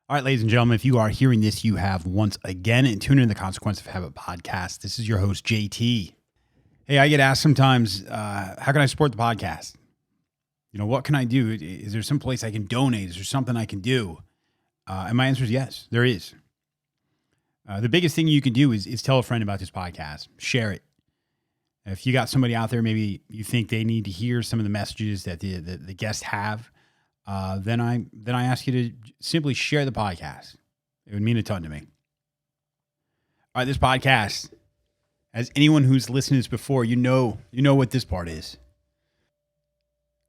All right, ladies and gentlemen, if you are hearing this, you have once again tuned in the Consequence of Habit podcast. This is your host, JT. Hey, I get asked sometimes, how can I support the podcast? You know, what can I do? Is there some place I can donate? Is there something I can do? And my answer is yes, there is. The biggest thing you can do is tell a friend about this podcast. Share it. If you got somebody out there, maybe you think they need to hear some of the messages that the guests have, then I ask you to simply share the podcast. It would mean a ton to me. All right, this podcast, as anyone who's listened to this before, you know what this part is.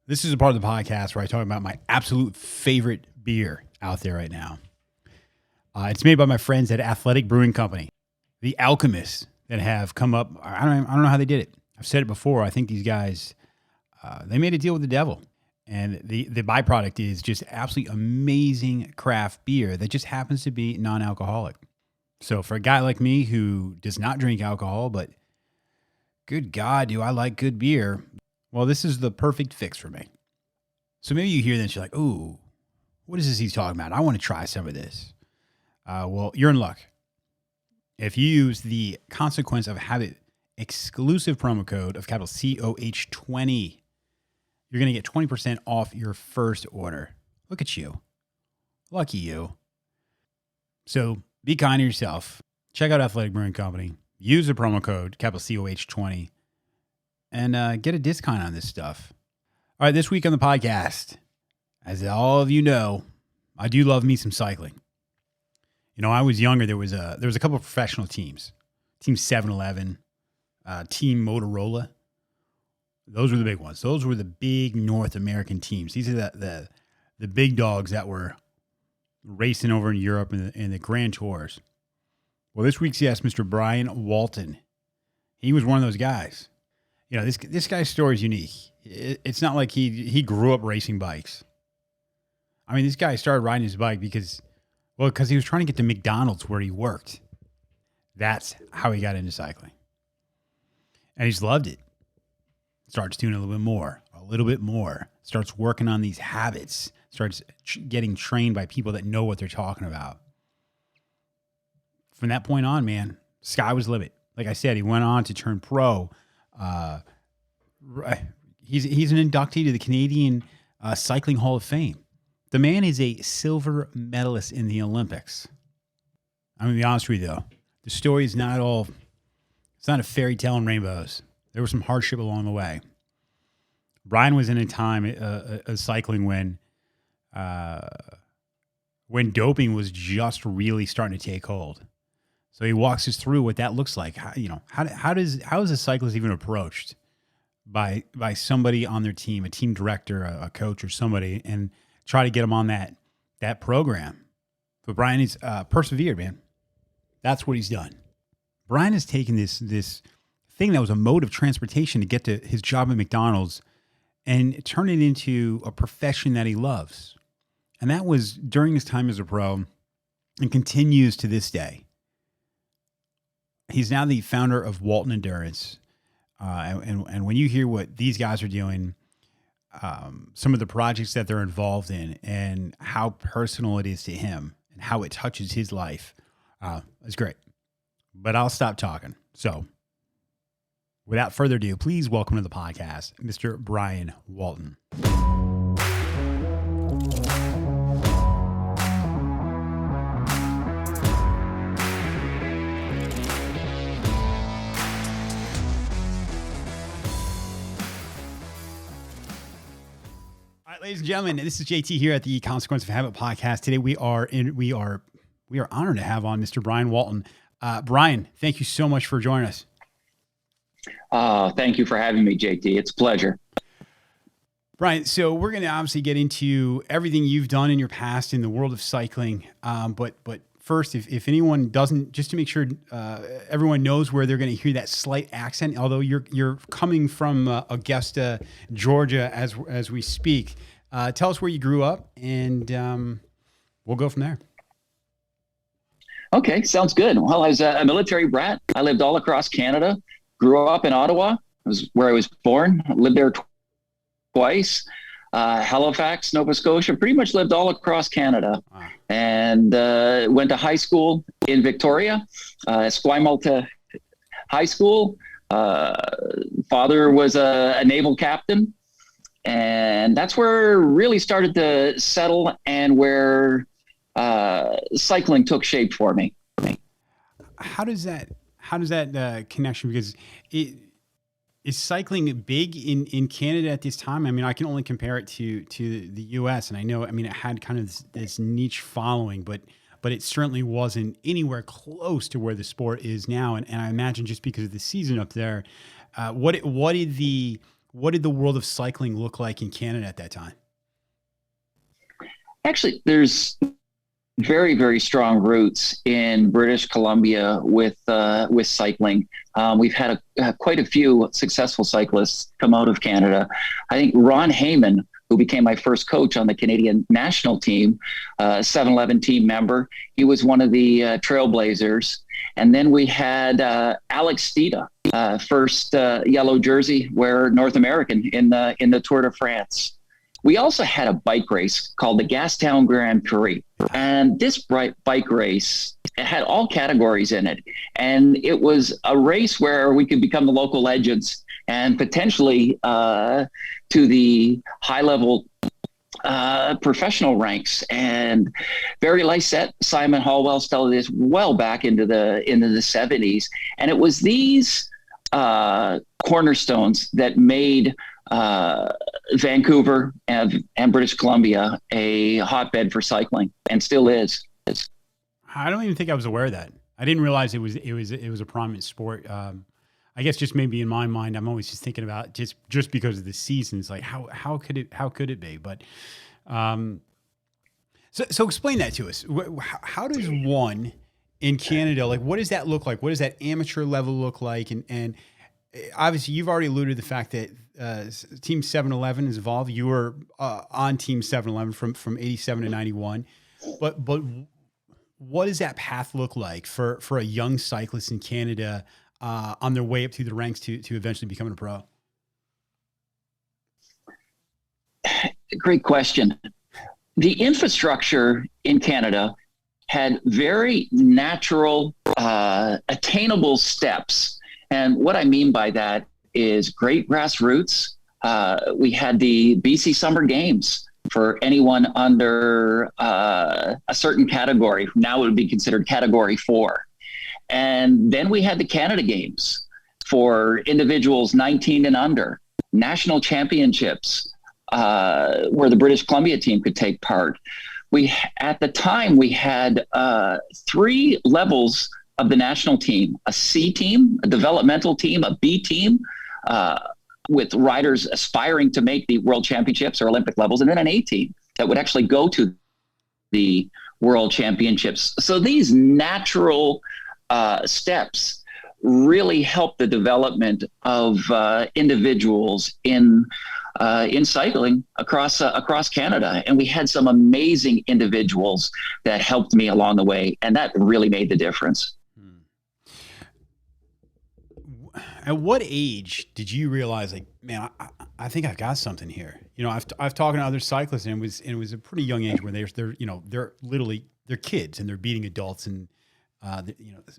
This is a part of the podcast where I talk about my absolute favorite beer out there right now. It's made by my friends at Athletic Brewing Company, the alchemists that have come up. I don't know how they did it. I've said it before. I think these guys, they made a deal with the devil. And the byproduct is just absolutely amazing craft beer that just happens to be non-alcoholic. So for a guy like me who does not drink alcohol, but good God, do I like good beer? Well, this is the perfect fix for me. So maybe you hear this, you're like, ooh, what is this he's talking about? I want to try some of this. Well, you're in luck. If you use the Consequence of Habit exclusive promo code of capital COH20, you're going to get 20% off your first order. Look at you. Lucky you. So be kind to yourself. Check out Athletic Brewing Company. Use the promo code, capital COH20, and get a discount on this stuff. All right, this week on the podcast, as all of you know, I do love me some cycling. You know, I was younger. There was a couple of professional teams. Team 7-Eleven, Team Motorola. Those were the big ones. Those were the big North American teams. These are the big dogs that were racing over in Europe in the Grand Tours. Well, this week's guest, Mr. Brian Walton, he was one of those guys. You know, this guy's story is unique. It's not like he grew up racing bikes. I mean, this guy started riding his bike because he was trying to get to McDonald's where he worked. That's how he got into cycling. And he's loved it. Starts doing a little bit more, starts working on these habits, starts getting trained by people that know what they're talking about. From that point on, man, sky was the limit. Like I said, he went on to turn pro. He's an inductee to the Canadian Cycling Hall of Fame. The man is a silver medalist in the Olympics. I'm going to be honest with you, though. The story is not it's not a fairy tale and rainbows. There was some hardship along the way. Brian was in a time of cycling when doping was just really starting to take hold. So he walks us through what that looks like. How is a cyclist even approached by somebody on their team, a team director, a coach, or somebody, and try to get them on that program? But Brian is persevered, man. That's what he's done. Brian has taken this thing that was a mode of transportation to get to his job at McDonald's and turn it into a profession that he loves. And that was during his time as a pro and continues to this day. He's now the founder of Walton Endurance. And when you hear what these guys are doing, some of the projects that they're involved in and how personal it is to him and how it touches his life, it's great. But I'll stop talking. So without further ado, please welcome to the podcast, Mr. Brian Walton. All right, ladies and gentlemen, this is JT here at the Consequence of Habit podcast. Today we are honored to have on Mr. Brian Walton. Brian, thank you so much for joining us. Thank you for having me, JT. It's a pleasure. Brian, so we're going to obviously get into everything you've done in your past in the world of cycling. But first, if anyone doesn't, just to make sure everyone knows where they're going to hear that slight accent, although you're coming from Augusta, Georgia, as we speak. Tell us where you grew up, and we'll go from there. Okay, sounds good. Well, I was a military brat. I lived all across Canada. Grew up in Ottawa. It was where I was born. I lived there twice. Halifax, Nova Scotia, pretty much lived all across Canada. Wow. And went to high school in Victoria, Esquimalt High School. Father was a naval captain. And that's where it really started to settle and where cycling took shape for me. How does that connection, because is cycling big in Canada at this time? I mean, I can only compare it to the US, and I know, I mean, it had kind of this niche following, but it certainly wasn't anywhere close to where the sport is now. And I imagine just because of the season up there, what did the world of cycling look like in Canada at that time? Actually, there's very, very strong roots in British Columbia with cycling. We've had quite a few successful cyclists come out of Canada. I think Ron Heyman, who became my first coach on the Canadian national team, 7-Eleven team member, he was one of the trailblazers. And then we had Alex Stida, first yellow jersey wearer North American in the Tour de France. We also had a bike race called the Gastown Grand Prix. And this bike race, it had all categories in it. And it was a race where we could become the local legends and potentially to the high-level professional ranks. And Barry Lysette, Simon Hallwell started this well back into the 70s. And it was these cornerstones that made Vancouver and British Columbia a hotbed for cycling, and still is. I don't even think I was aware of that. I didn't realize it was a prominent sport. I guess just maybe in my mind, I'm always just thinking about just because of the seasons, like how could it be? But so explain that to us. How does one in Canada, like, what does that look like? What does that amateur level look like? And obviously, you've already alluded to the fact that Team 7-Eleven has evolved. You were on Team 7-Eleven from 87 to 91. But what does that path look like for a young cyclist in Canada on their way up through the ranks to eventually becoming a pro? Great question. The infrastructure in Canada had very natural, attainable steps. And what I mean by that is great grassroots. We had the BC Summer Games for anyone under a certain category. Now it would be considered Category 4. And then we had the Canada Games for individuals 19 and under, national championships where the British Columbia team could take part. At the time, we had 3 levels of the national team: a C team, a developmental team, a B team, with riders aspiring to make the world championships or Olympic levels, and then an A team that would actually go to the world championships. So these natural steps really help the development of individuals in cycling across Canada. And we had some amazing individuals that helped me along the way, and that really made the difference. At what age did you realize, like, man, I think I've got something here? You know, I've talked to other cyclists, and it was a pretty young age where they're literally kids and they're beating adults, and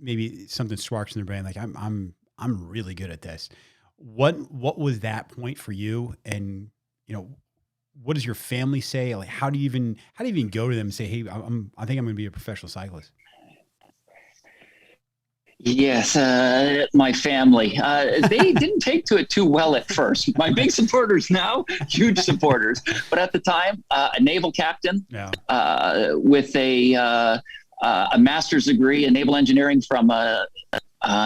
maybe something sparks in their brain, like I'm really good at this. What was that point for you? And what does your family say? Like, how do you even go to them and say, hey, I think I'm going to be a professional cyclist? Yes, my family. They didn't take to it too well at first. My big supporters now, huge supporters. But at the time, a naval captain with a master's degree in naval engineering from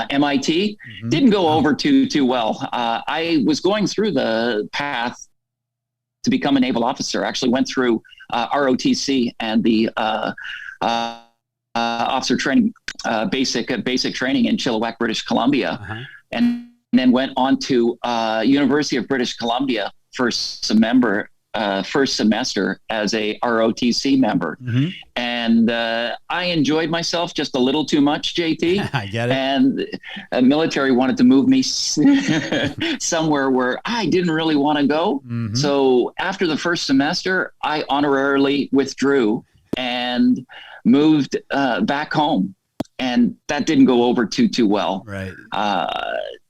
MIT, didn't go over too well. I was going through the path to become a naval officer. Actually went through ROTC and the officer training, basic training in Chilliwack, British Columbia, and then went on to University of British Columbia first semester as a ROTC member. And And I enjoyed myself just a little too much, JT. I get it. And the military wanted to move me somewhere where I didn't really want to go. Mm-hmm. So after the first semester, I honorarily withdrew and moved back home. And that didn't go over too well. Right.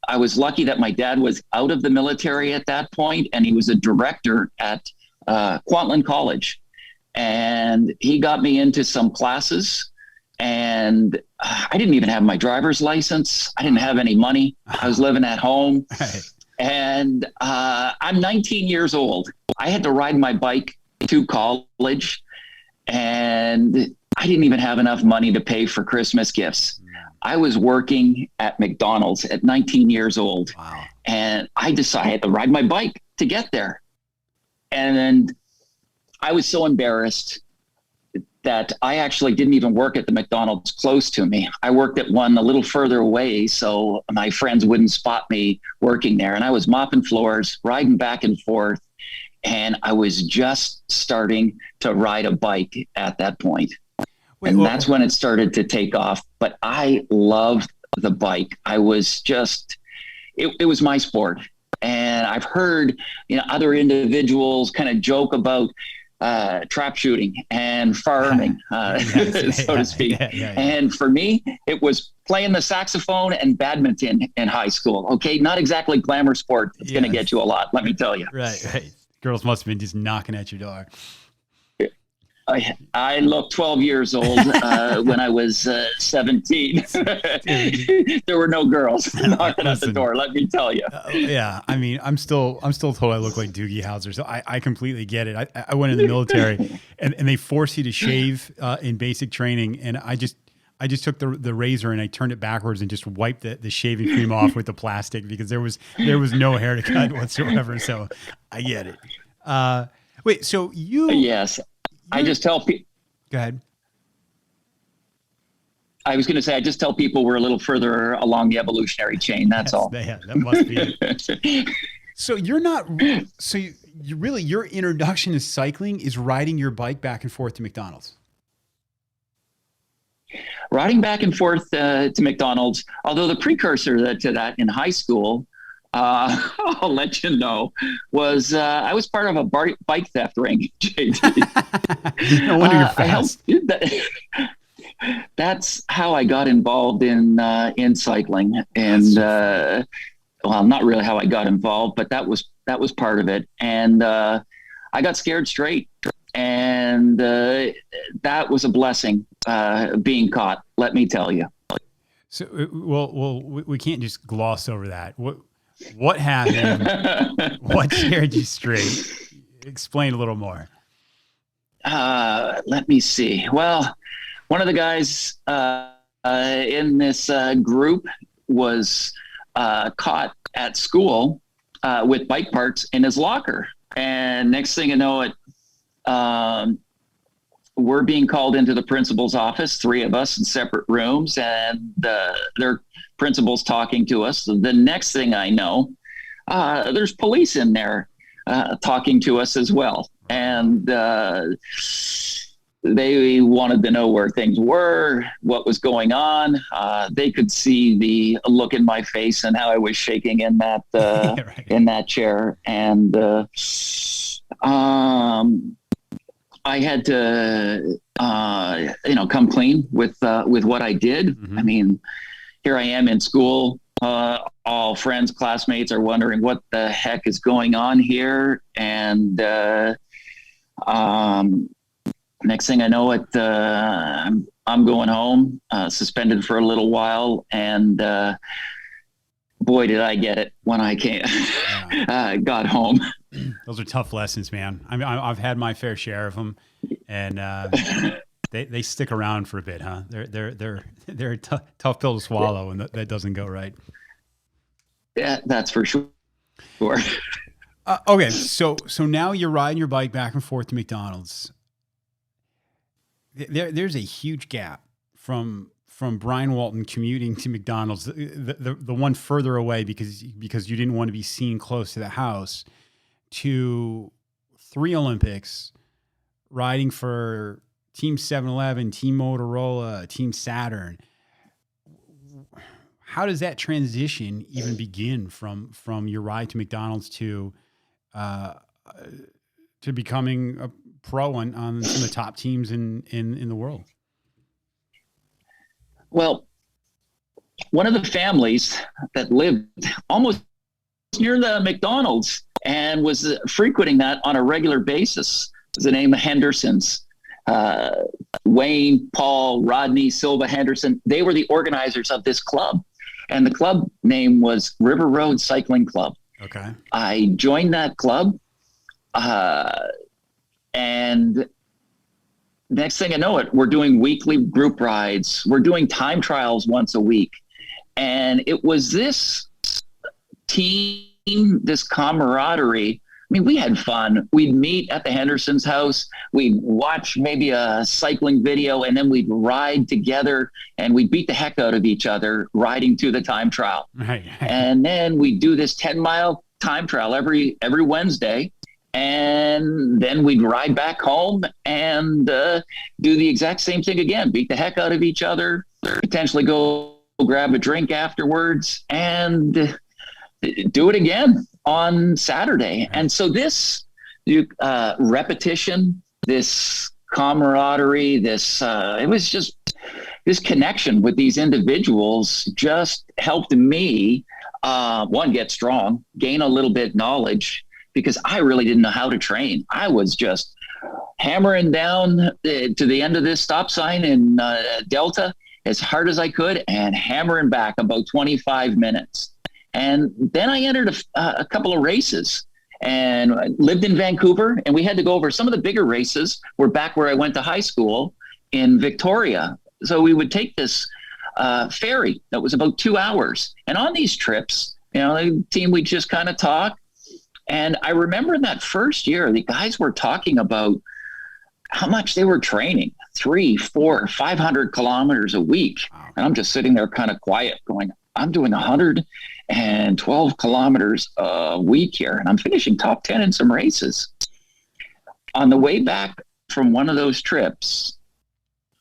I was lucky that my dad was out of the military at that point, and he was a director at Kwantlen College. And he got me into some classes, and I didn't even have my driver's license. I didn't have any money. I was living at home. Right. And I'm 19 years old. I had to ride my bike to college, and I didn't even have enough money to pay for Christmas gifts. I was working at McDonald's at 19 years old. Wow. And I decided to ride my bike to get there. And I was so embarrassed that I actually didn't even work at the McDonald's close to me. I worked at one a little further away, so my friends wouldn't spot me working there. And I was mopping floors, riding back and forth. And I was just starting to ride a bike at that point. That's when it started to take off. But I loved the bike. I was just, it was my sport. And I've heard, other individuals kind of joke about trap shooting and farming, so to speak. Yeah. And for me, it was playing the saxophone and badminton in high school. Okay. Not exactly glamour sport. It's going to get you a lot, let me tell you. Right. Girls must have been just knocking at your door. I looked 12 years old when I was 17. There were no girls knocking at the door, let me tell you. Yeah, I mean, I'm still told I look like Doogie Howser, so I completely get it. I went in the military, and they force you to shave in basic training, and I just took the razor and I turned it backwards and just wiped the shaving cream off with the plastic because there was no hair to cut whatsoever. So I get it. Wait, so you? Yes. I just tell people. Go ahead. I was going to say, I just tell people we're a little further along the evolutionary chain. That's all. Yeah, that must be it. So you're not. So you really, your introduction to cycling is riding your bike back and forth to McDonald's. Riding back and forth to McDonald's. Although the precursor to that in high school, I'll let you know, was I was part of a bike theft ring, JT. No wonder you're fast. That's how I got involved in cycling, and well, not really how I got involved, but that was part of it. And I got scared straight, and that was a blessing being caught. Let me tell you. So, well, we can't just gloss over that. What happened? What scared you straight? Explain a little more. Let me see. Well, one of the guys in this group was caught at school with bike parts in his locker. And next thing you know, we're being called into the principal's office, 3 of us in separate rooms, and their principal's talking to us. The next thing I know, there's police in there talking to us as well. And they wanted to know where things were, what was going on. They could see the look in my face and how I was shaking in that right. In that chair. And I had to, come clean with what I did. Mm-hmm. I mean, here I am in school. All friends, classmates are wondering what the heck is going on here. And next thing I know, I'm going home, suspended for a little while, and boy, did I get it when I got home. Those are tough lessons, man. I mean, I've had my fair share of them, and they stick around for a bit, huh? They're a tough pill to swallow, and that doesn't go right. Yeah, that's for sure. Okay, so now you're riding your bike back and forth to McDonald's. There's a huge gap from Brian Walton commuting to McDonald's, the one further away because you didn't want to be seen close to the house, to 3 Olympics, riding for Team 7-Eleven, Team Motorola, Team Saturn. How does that transition even begin from your ride to McDonald's to becoming a pro on some of the top teams in the world? Well, one of the families that lived almost near the McDonald's and was frequenting that on a regular basis was the name of Hendersons. Wayne, Paul, Rodney, Silva Henderson, they were the organizers of this club. And the club name was River Road Cycling Club. Okay. I joined that club. And next thing I know it, we're doing weekly group rides. We're doing time trials once a week. And it was this team, this camaraderie. I mean, we had fun. We'd meet at the Henderson's house. We'd watch maybe a cycling video, and then we'd ride together, and we'd beat the heck out of each other riding to the time trial. Right. And then we'd do this 10-mile time trial every Wednesday. And then we'd ride back home and do the exact same thing again, beat the heck out of each other, potentially go grab a drink afterwards, and do it again on Saturday. And so this repetition, this camaraderie, it was just this connection with these individuals just helped me, one, get strong, gain a little bit knowledge, because I really didn't know how to train. I was just hammering down to the end of this stop sign in Delta as hard as I could and hammering back about 25 minutes. And then I entered a couple of races and lived in Vancouver, and we had to go over some of the bigger races. We're back where I went to high school in Victoria. So we would take this ferry that was about 2 hours. And on these trips, the team, we'd just kind of talk. And I remember in that first year, the guys were talking about how much they were training, 300, 400, 500 kilometers a week. And I'm just sitting there kind of quiet going, I'm doing 112 kilometers a week here, and I'm finishing top 10 in some races. On the way back from one of those trips,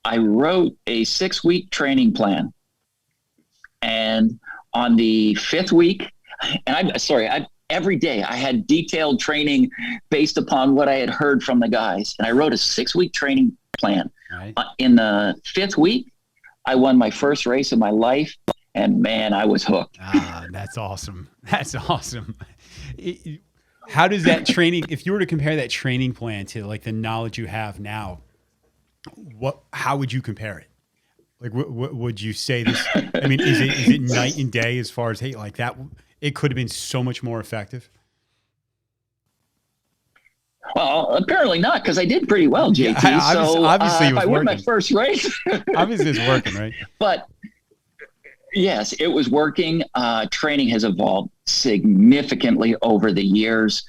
I wrote a 6-week training plan. And on the 5th week, and every day I had detailed training based upon what I had heard from the guys. And I wrote a 6-week training plan. Right. In the 5th week, I won my first race of my life. And man, I was hooked. That's awesome. That's awesome. How does that training, if you were to compare that training plan to like the knowledge you have now, how would you compare it? Like, what would you say this? I mean, is it night and day as far as, hey, like that, it could have been so much more effective? Well, apparently not, because I did pretty well, JT. Obviously, it was I working. won my first race. Obviously, it's working, right? But yes, it was working. Training has evolved significantly over the years.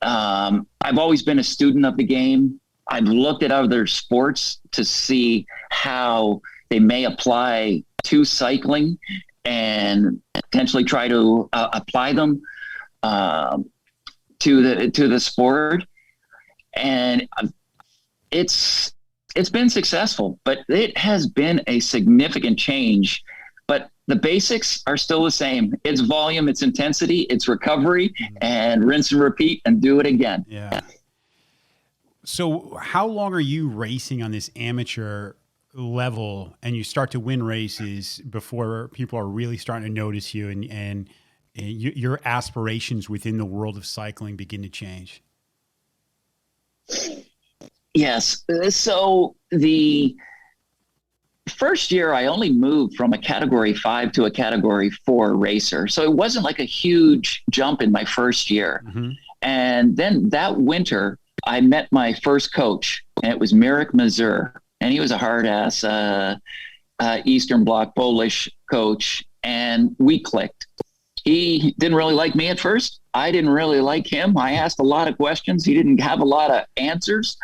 I've always been a student of the game. I've looked at other sports to see how they may apply to cycling and potentially try to apply them to the sport. And it's been successful, but it has been a significant change. But the basics are still the same. It's volume, it's intensity, it's recovery, and rinse and repeat and do it again. Yeah. So how long are you racing on this amateur level and you start to win races before people are really starting to notice you and your aspirations within the world of cycling begin to change? Yes. So the first year, I only moved from a category 5 to a category 4 racer. So it wasn't like a huge jump in my first year. Mm-hmm. And then that winter, I met my first coach, and it was Mirek Mazur. And he was a hard-ass Eastern Bloc Polish coach, and we clicked. He didn't really like me at first. I didn't really like him. I asked a lot of questions. He didn't have a lot of answers.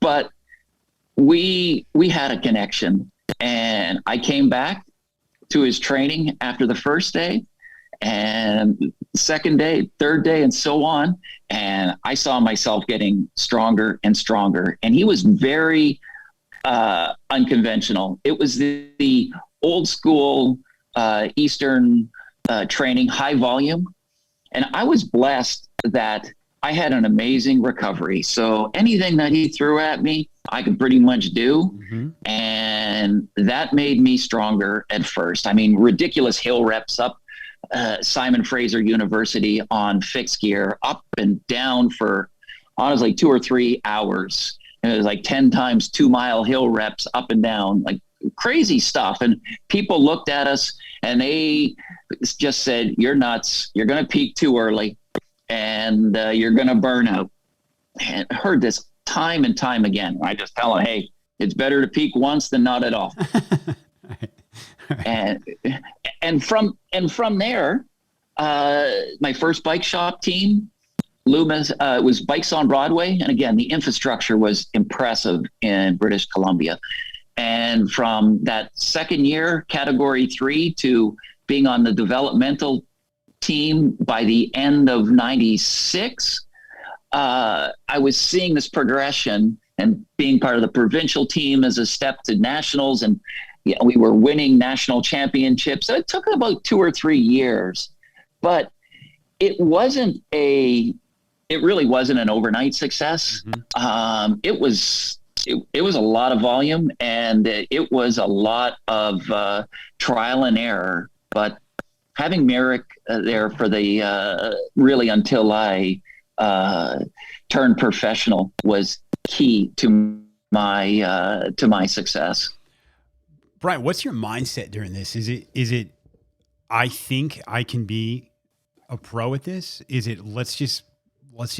But we had a connection, and I came back to his training after the first day and second day, third day, and so on. And I saw myself getting stronger and stronger. And he was very unconventional. It was the old school Eastern training, high volume. And I was blessed that I had an amazing recovery. So anything that he threw at me, I could pretty much do. Mm-hmm. And that made me stronger at first. I mean, ridiculous hill reps up Simon Fraser University on fixed gear, up and down for honestly 2 or 3 hours. And it was like 10 times 2 mile hill reps up and down, like crazy stuff. And people looked at us and they just said, "You're nuts. You're going to peak too early and you're going to burn out." And I heard this time and time again. I just tell them, "Hey, it's better to peak once than not at all." And from there, my first bike shop team, Loomis, was Bikes on Broadway. And again, the infrastructure was impressive in British Columbia. And from that second year, category 3, to being on the developmental team by the end of 96, I was seeing this progression and being part of the provincial team as a step to nationals. And we were winning national championships. So it took about 2 or 3 years, but it really wasn't an overnight success. Mm-hmm. It was a lot of volume, and it was a lot of trial and error. But having Merrick there for the really until I turned professional was key to my success. Brian, what's your mindset during this? Is it I think I can be a pro at this? Is it let's just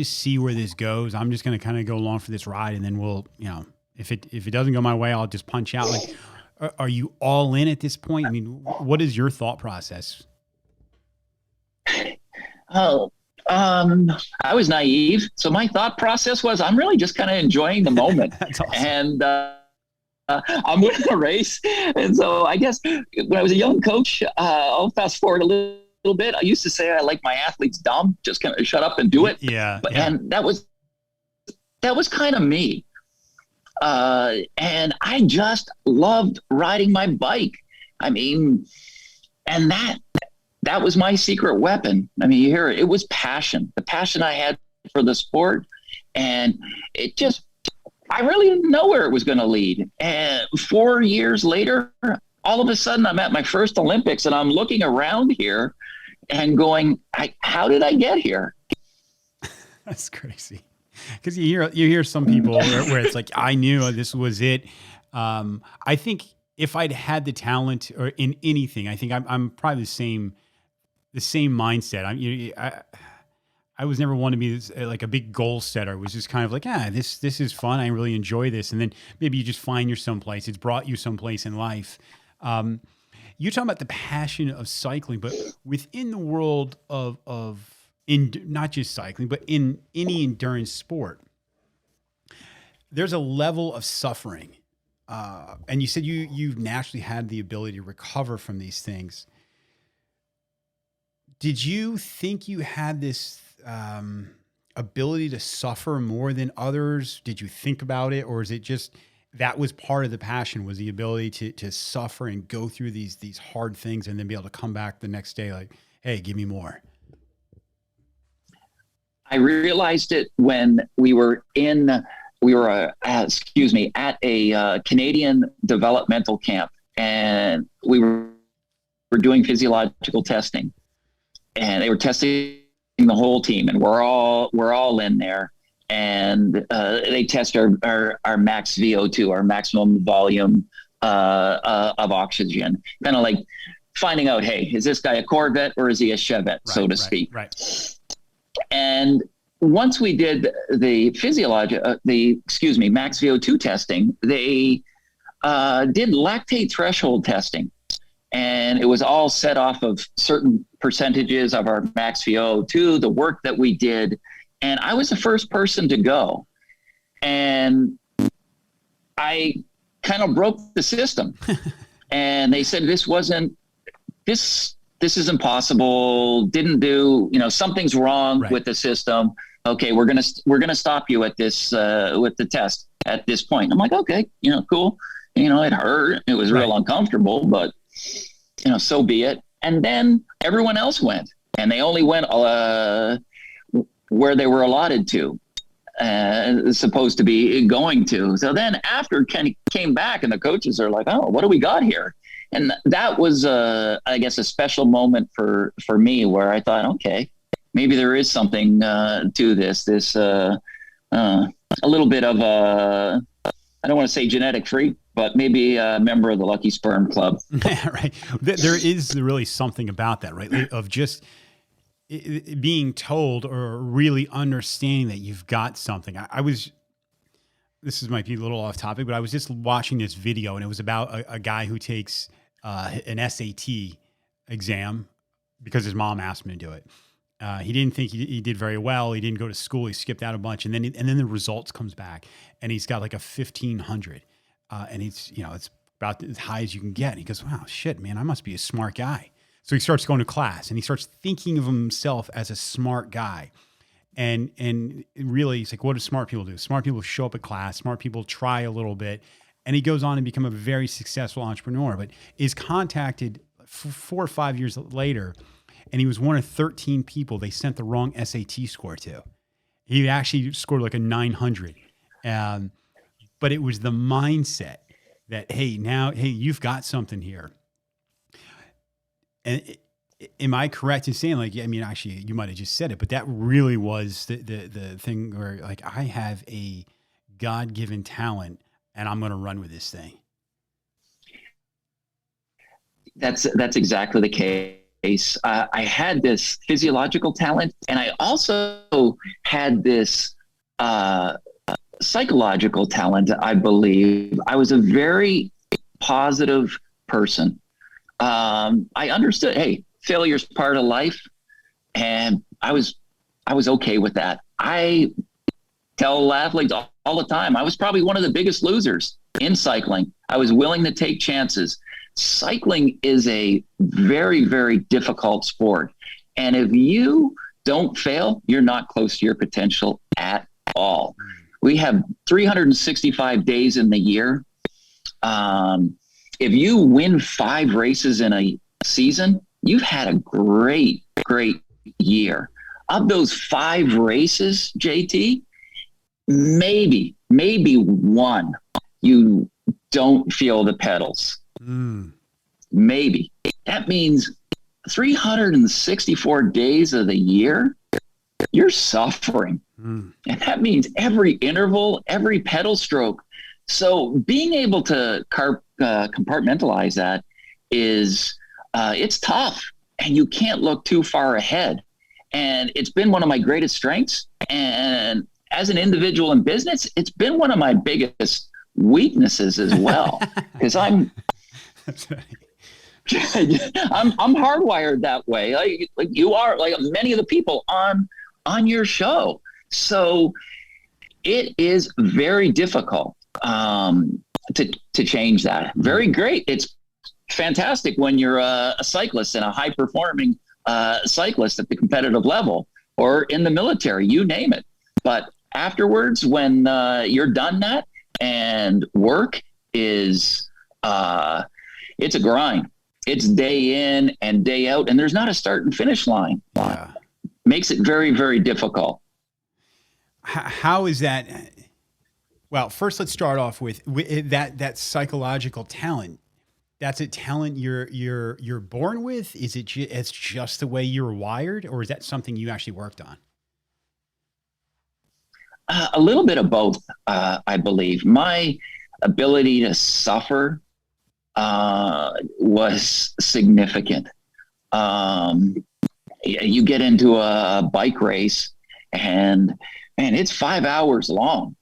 see where this goes? I'm just going to kind of go along for this ride, and then we'll, if it doesn't go my way, I'll just punch out. Like, are you all in at this point? I mean, what is your thought process? Oh, I was naive. So my thought process was, I'm really just kind of enjoying the moment. That's awesome. And I'm winning a race. And so I guess when I was a young coach, I'll fast forward a little bit. I used to say I like my athletes dumb, just kind of shut up and do it. Yeah. And that was kind of me. And I just loved riding my bike. I mean, and that was my secret weapon. I mean, you hear it was passion, the passion I had for the sport. And I really didn't know where it was going to lead. And 4 years later, all of a sudden I'm at my first Olympics, and I'm looking around here and going, how did I get here? That's crazy. Because you hear some people where it's like, I knew this was it. I think if I'd had the talent or in anything, I think I'm probably the same mindset. I was never one to be like a big goal setter. It was just kind of like, this is fun. I really enjoy this. And then maybe you just find your someplace. It's brought you someplace in life. You're talking about the passion of cycling, but within the world of not just cycling, but in any endurance sport, there's a level of suffering. And you said you've naturally had the ability to recover from these things. Did you think you had this ability to suffer more than others? Did you think about it? Or is it just that was part of the passion, was the ability to suffer and go through these hard things and then be able to come back the next day like, hey, give me more? I realized it when we were at a Canadian developmental camp, and we were doing physiological testing, and they were testing the whole team, and we're all in there, and they test our max VO2, our maximum volume of oxygen, kind of like finding out, hey, is this guy a Corvette or is he a Chevette, so to speak? Right. And once we did the max VO2 testing, they did lactate threshold testing, and it was all set off of certain percentages of our max VO2, the work that we did. And I was the first person to go, and I kind of broke the system. And they said, this is impossible. Didn't do, something's wrong with the system. Okay, we're gonna stop you at this with the test. at this point. I'm like, okay, cool. It hurt. It was real uncomfortable, but so be it. And then everyone else went, and they only went where they were allotted to, supposed to be going to. So then after Kenny came back, and the coaches are like, oh, what do we got here? And that was, I guess, a special moment for me, where I thought, okay, maybe there is something to this. A little bit of I don't want to say genetic freak, but maybe a member of the Lucky Sperm Club. Right. There is really something about that, right? Of just being told or really understanding that you've got something. This might be a little off topic, but I was just watching this video, and it was about a guy who takes an SAT exam because his mom asked him to do it. He didn't think he did very well. He didn't go to school. He skipped out a bunch, and then the results comes back, and he's got like a 1,500, and it's about as high as you can get. And he goes, "Wow, shit, man, I must be a smart guy." So he starts going to class, and he starts thinking of himself as a smart guy. And really, he's like, what do smart people do? Smart people show up at class. Smart people try a little bit, and he goes on and become a very successful entrepreneur. But is contacted 4 or 5 years later. And he was one of 13 people they sent the wrong SAT score to. He actually scored like a 900. But it was the mindset that, hey, you've got something here. And am I correct in saying, like, I mean, actually, you might have just said it, but that really was the thing where, like, I have a God-given talent, and I'm going to run with this thing. That's exactly the case. I had this physiological talent, and I also had this psychological talent. I believe I was a very positive person. I understood, hey, failure's part of life, and I was okay with that. I tell athletes all the time, I was probably one of the biggest losers in cycling. I was willing to take chances. Cycling is a very, very difficult sport. And if you don't fail, you're not close to your potential at all. We have 365 days in the year. If you win 5 races in a season, you've had a great, great year. Of those 5 races, JT, maybe one, you don't feel the pedals. Maybe. That means 364 days of the year, you're suffering. And that means every interval, every pedal stroke. So being able to compartmentalize that is, it's tough, and you can't look too far ahead. And it's been one of my greatest strengths. And as an individual in business, it's been one of my biggest weaknesses as well, because I'm hardwired that way. Like you are, like many of the people on your show. So it is very difficult to change that. Very great. It's fantastic when you're a cyclist and a high performing cyclist at the competitive level, or in the military, you name it. But afterwards, when you're done that, and work is it's a grind. It's day in and day out, and there's not a start and finish line. Yeah. Makes it very, very difficult. How is that? Well, first let's start off with that psychological talent. That's a talent you're born with? Is it it's just the way you're wired, or is that something you actually worked on? A little bit of both, I believe. My ability to suffer was significant. You get into a bike race, and man, it's 5 hours long,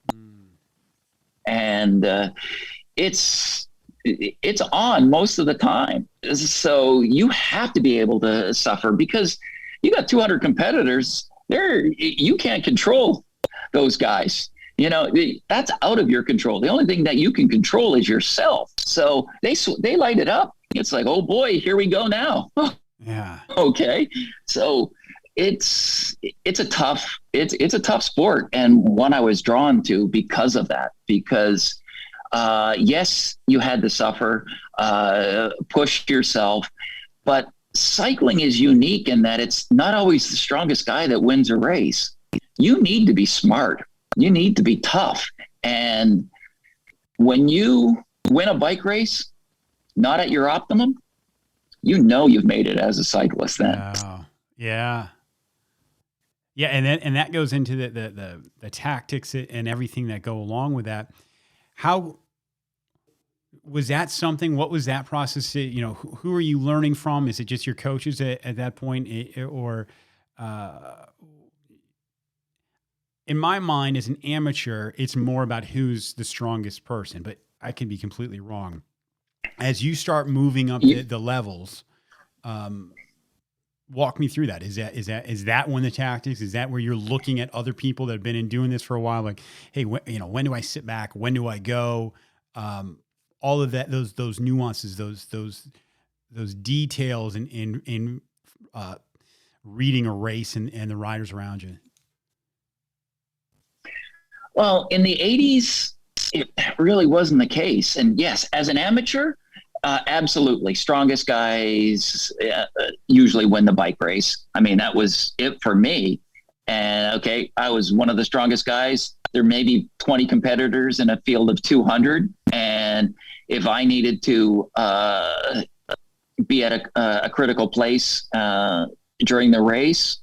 and it's on most of the time. So you have to be able to suffer, because you got 200 competitors there. You can't control those guys. That's out of your control. The only thing that you can control is yourself. So they light it up. It's like, oh boy, here we go now. Yeah. Okay. So it's a tough sport, and one I was drawn to because of that. Because yes, you had to suffer, push yourself, but cycling is unique in that it's not always the strongest guy that wins a race. You need to be smart. You need to be tough. And when you win a bike race, not at your optimum, you've made it as a cyclist then. Wow. Yeah. Yeah. And that goes into the tactics and everything that go along with that. How was that something? What was that process? Who are you learning from? Is it just your coaches at that point? Or, in my mind, as an amateur, it's more about who's the strongest person, but I can be completely wrong. As you start moving up the levels, walk me through that. Is that one of the tactics? Is that where you're looking at other people that have been doing this for a while? Like, hey, when do I sit back? When do I go? All of that, those nuances, those details in reading a race and the riders around you. Well, in the 80s, it really wasn't the case. And yes, as an amateur, absolutely. Strongest guys usually win the bike race. I mean, that was it for me. And okay, I was one of the strongest guys. There may be 20 competitors in a field of 200. And if I needed to be at a critical place during the race,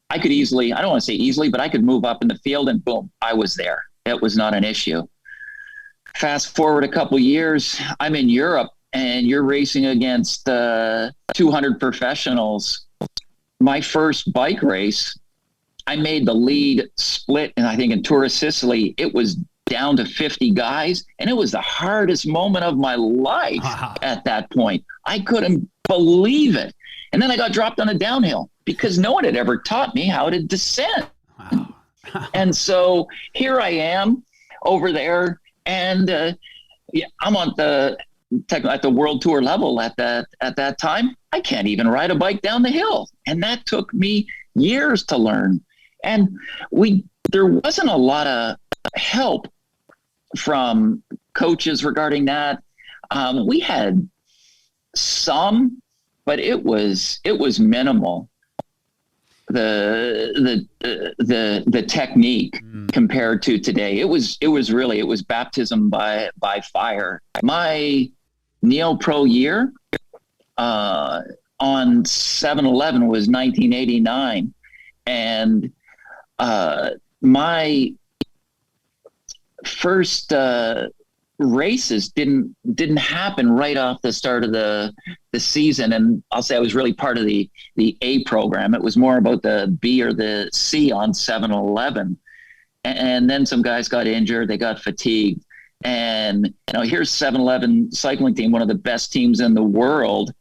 I could easily, I don't want to say easily, but I could move up in the field and boom, I was there. It was not an issue. Fast forward a couple years, I'm in Europe and you're racing against 200 professionals. My first bike race, I made the lead split, and I think in Tour of Sicily, it was down to 50 guys, and it was the hardest moment of my life at that point. I couldn't believe it. And then I got dropped on a downhill because no one had ever taught me how to descend. Wow. And so here I am over there, and I'm on at the world tour level at that time. I can't even ride a bike down the hill, and that took me years to learn. And there wasn't a lot of help from coaches regarding that. We had some, but it was minimal. The technique compared to today, it was baptism by fire. My Neo Pro year on 7-Eleven was 1989, and my first races didn't happen right off the start of the season. And I'll say I was really part of the A program. It was more about the B or the C on 7-Eleven. And then some guys got injured, they got fatigued. And here's 7-Eleven cycling team, one of the best teams in the world.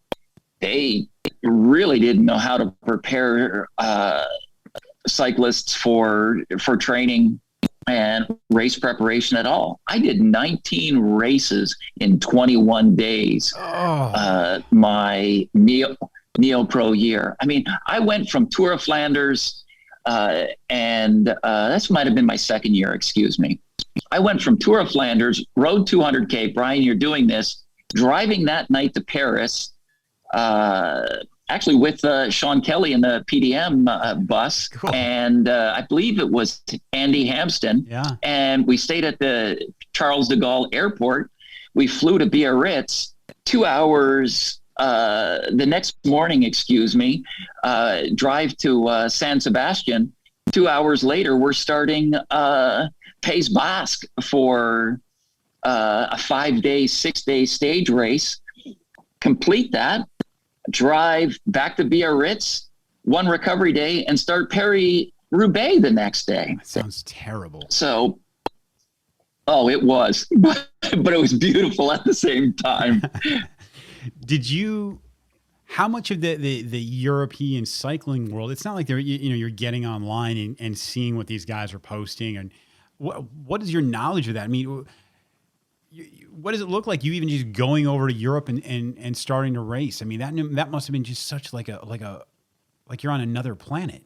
They really didn't know how to prepare cyclists for training and race preparation at all. I did 19 races in 21 days. My Neo Pro year. I mean, I went from Tour of Flanders, and this might have been my second year, excuse me. I went from Tour of Flanders, rode 200K. Brian, you're doing this, driving that night to Paris, actually with Sean Kelly in the PDM bus. Cool. And I believe it was Andy Hampston. Yeah. And we stayed at the Charles de Gaulle airport. We flew to Biarritz, 2 hours the next morning, drive to San Sebastian. 2 hours later, we're starting Pays Basque for a 5-day, 6-day stage race. Complete that. Drive back to Biarritz, one recovery day, and start Paris-Roubaix the next day. That sounds terrible. So, it was, but it was beautiful at the same time. How much of the European cycling world, it's not like you're getting online and seeing what these guys are posting, and what is your knowledge of that? I mean, what does it look like? You even just going over to Europe and starting to race? I mean, that must have been just such like a like you're on another planet.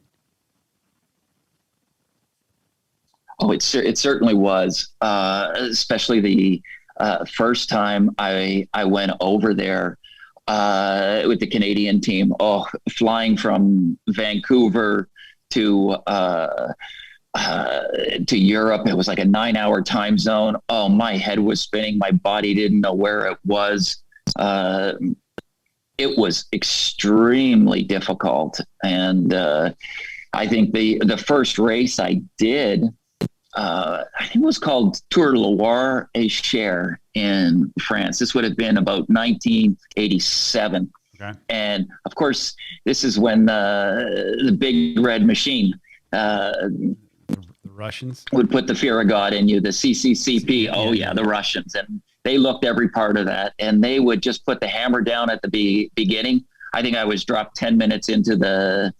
Oh, it certainly was, especially the first time I went over there with the Canadian team. Oh, flying from Vancouver to Europe. It was like a 9-hour time zone. Oh, my head was spinning. My body didn't know where it was. It was extremely difficult. And I think the first race I did, I think it was called Tour Loire et Cher in France. This would have been about 1987. Okay. And of course, this is when the big red machine, the Russians would put the fear of God in you, the CCCP. Oh yeah, the Russians. And they looked every part of that, and they would just put the hammer down at the beginning. I think I was dropped 10 minutes into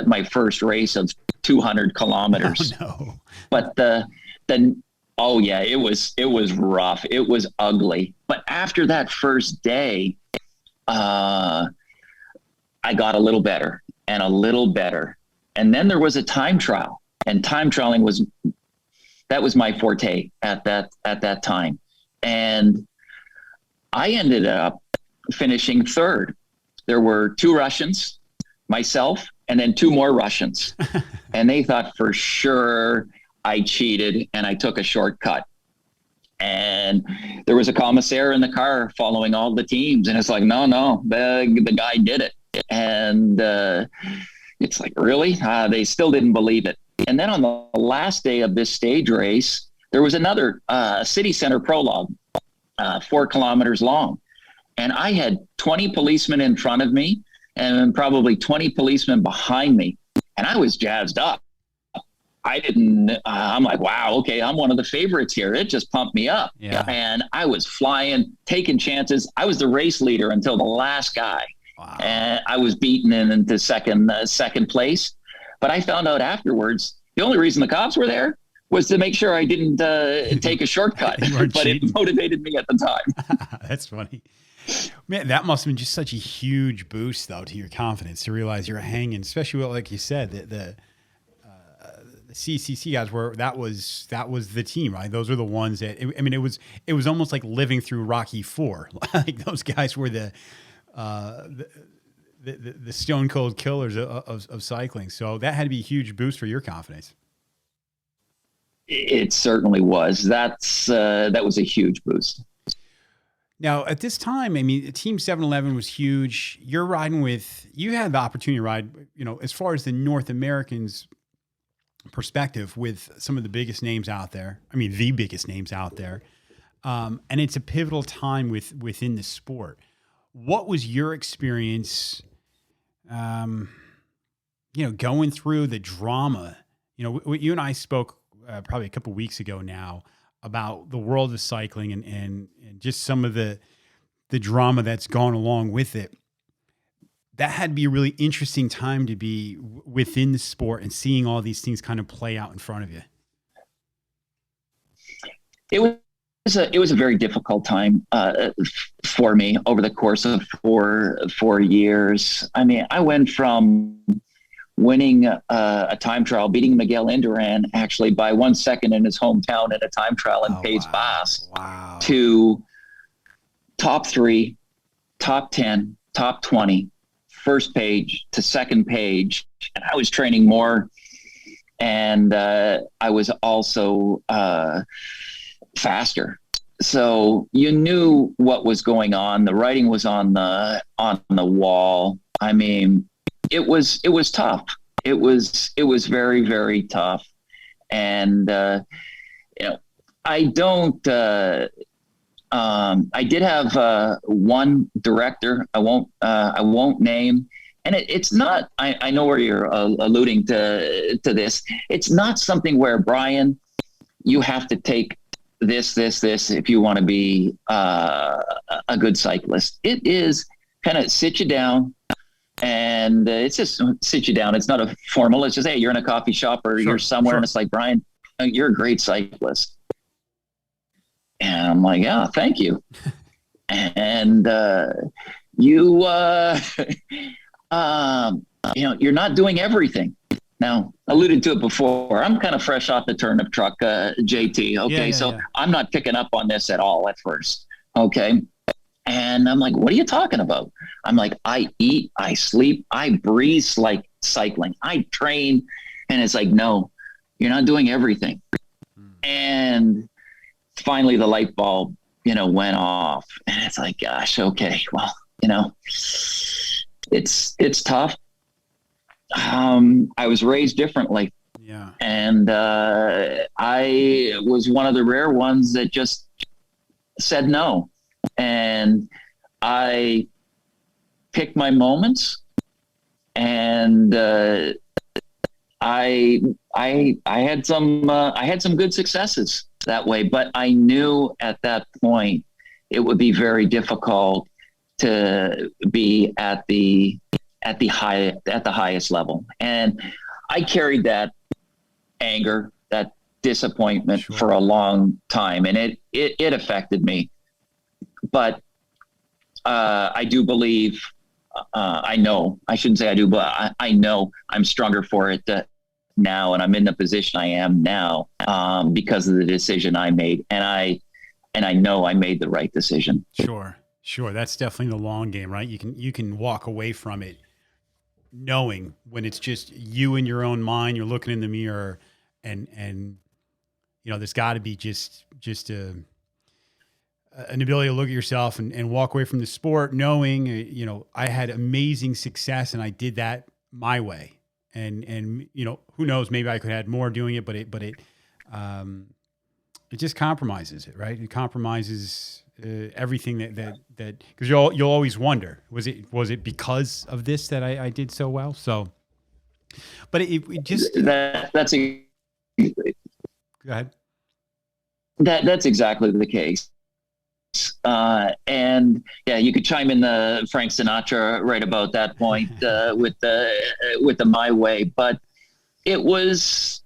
my first race of 200 kilometers. Oh, no. But it was rough. It was ugly. But after that first day, I got a little better and a little better. And then there was a time trial, and time trialing was my forte at that time. And I ended up finishing third. There were 2 Russians, myself, and then 2 more Russians. And they thought for sure I cheated and I took a shortcut. And there was a commissaire in the car following all the teams. And it's like, no, the guy did it. And it's like, really? They still didn't believe it. And then on the last day of this stage race, there was another city center prologue, 4 kilometers long. And I had 20 policemen in front of me and probably 20 policemen behind me. And I was jazzed up. I'm like, wow, okay, I'm one of the favorites here. It just pumped me up. Yeah. And I was flying, taking chances. I was the race leader until the last guy. Wow. And I was beaten into second place. But I found out afterwards, the only reason the cops were there was to make sure I didn't take a shortcut. But it motivated me at the time. That's funny. Man, that must have been just such a huge boost, though, to your confidence to realize you're hanging, especially like you said, the CCC guys were that was the team, right? Those were the ones that it was almost like living through Rocky IV. Like those guys were the stone cold killers of cycling. So that had to be a huge boost for your confidence. It certainly was. That was a huge boost. Now, at this time, Team 711 was huge. You had the opportunity to ride, as far as the North Americans' perspective, with some of the biggest names out there. The biggest names out there. And it's a pivotal time within the sport. What was your experience, going through the drama? You and I spoke probably a couple of weeks ago now about the world of cycling and just some of the drama that's gone along with it. That had to be a really interesting time to be within the sport and seeing all these things kind of play out in front of you. It was a very difficult time for me over the course of four years. I went from winning a time trial, beating Miguel Indurain actually by 1 second in his hometown in a time trial in Pays Bas, to top 3, top 10, top 20, first page to second page. And I was training more. And I was also faster. So you knew what was going on. The writing was on the wall. It was tough. It was very, very tough. And, I did have one director I won't name. And it's not, I know where you're alluding to this. It's not something where, Brian, you have to take this if you want to be a good cyclist. It is kind of sit you down. And it's just sit you down. It's not a formal. It's just, hey, you're in a coffee shop or you're somewhere, and it's like, Brian, you're a great cyclist. And I'm like, yeah, thank you. And you're not doing everything. Now, alluded to it before, I'm kind of fresh off the turnip truck, JT. Okay. So I'm not picking up on this at all at first. Okay. And I'm like, what are you talking about? I'm like, I eat, I sleep, I breathe like cycling. I train. And it's like, no, you're not doing everything. And finally the light bulb, went off, and it's like, gosh, okay, well, it's tough. I was raised differently. Yeah. And I was one of the rare ones that just said no. And I picked my moments, and I had some good successes that way, but I knew at that point it would be very difficult to be at the highest level. And I carried that anger, that disappointment for a long time, and it affected me. But I do believe, I know I'm stronger for it now, and I'm in the position I am now because of the decision I made, and I know I made the right decision. Sure. That's definitely the long game, right? You can walk away from it knowing when it's just you in your own mind, you're looking in the mirror, and there's got to be just an ability to look at yourself and walk away from the sport knowing, I had amazing success and I did that my way. And who knows, maybe I could have had more doing it, but it just compromises it, right? It compromises everything that because you'll always wonder, was it because of this that I did so well? So, but it just that's go ahead. That's exactly the case. And yeah, you could chime in the Frank Sinatra right about that point with the My Way, but it was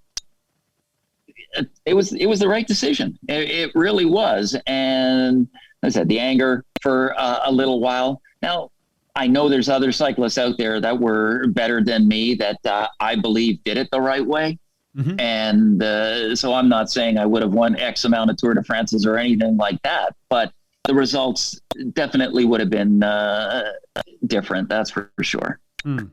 the right decision. It really was. And as I said, the anger for a little while. Now, I know there's other cyclists out there that were better than me that I believe did it the right way. Mm-hmm. And so I'm not saying I would have won X amount of Tour de France's or anything like that, but the results definitely would have been different. That's for sure. Mm.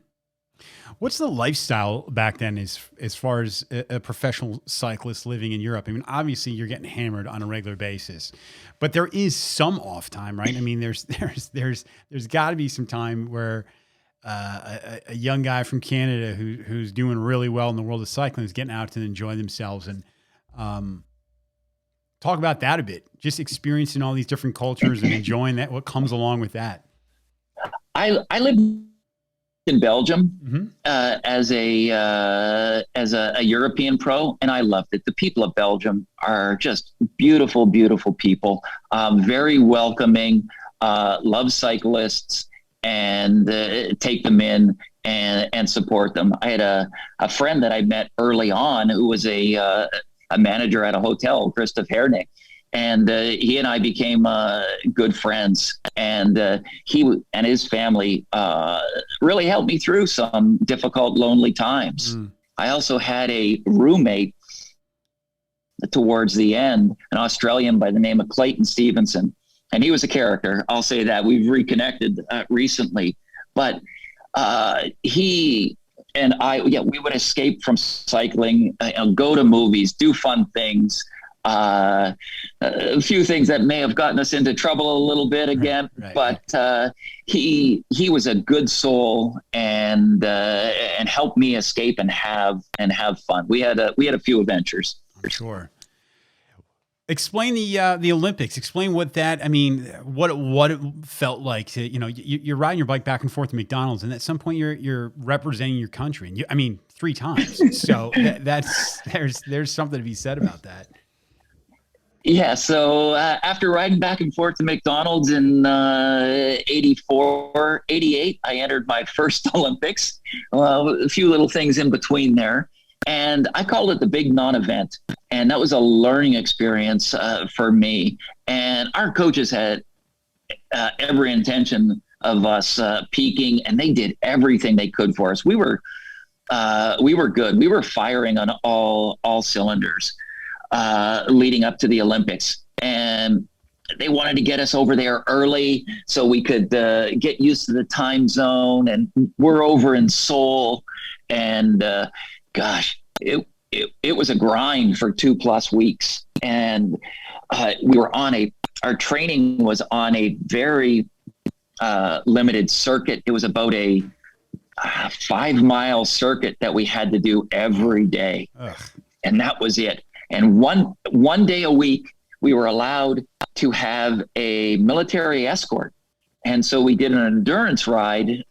What's the lifestyle back then as far as a professional cyclist living in Europe? I mean, obviously you're getting hammered on a regular basis, but there is some off time, right? I mean, there's got to be some time where a young guy from Canada who's doing really well in the world of cycling is getting out to enjoy themselves. And talk about that a bit, just experiencing all these different cultures and enjoying that, what comes along with that. I lived in Belgium mm-hmm. As a European pro, and I loved it. The people of Belgium are just beautiful, beautiful people, very welcoming, love cyclists, and take them in and support them. I had a friend that I met early on who was a manager at a hotel, Christoph Hernick. And he and I became good friends, and he and his family really helped me through some difficult, lonely times. Mm. I also had a roommate towards the end, an Australian by the name of Clayton Stevenson, and he was a character. I'll say that. We've reconnected recently, but he and I, we would escape from cycling, go to movies, do fun things. A few things that may have gotten us into trouble a little bit again, right. But he was a good soul and helped me escape and have fun. We had a few adventures. Sure. Explain the Olympics. Explain what that. I mean, what it felt like to you're riding your bike back and forth to McDonald's, and at some point you're representing your country, and 3 times. So there's something to be said about that. Yeah, so after riding back and forth to McDonald's in 84, 88, I entered my first Olympics. A few little things in between there. And I called it the big non-event. And that was a learning experience for me. And our coaches had every intention of us peaking, and they did everything they could for us. We were good. We were firing on all cylinders leading up to the Olympics, and they wanted to get us over there early so we could get used to the time zone. And we're over in Seoul, and gosh, it was a grind for 2+ weeks. And we were our training was on a very limited circuit. It was about a 5-mile circuit that we had to do every day. Ugh. And that was it. And one day a week, we were allowed to have a military escort. And so we did an endurance ride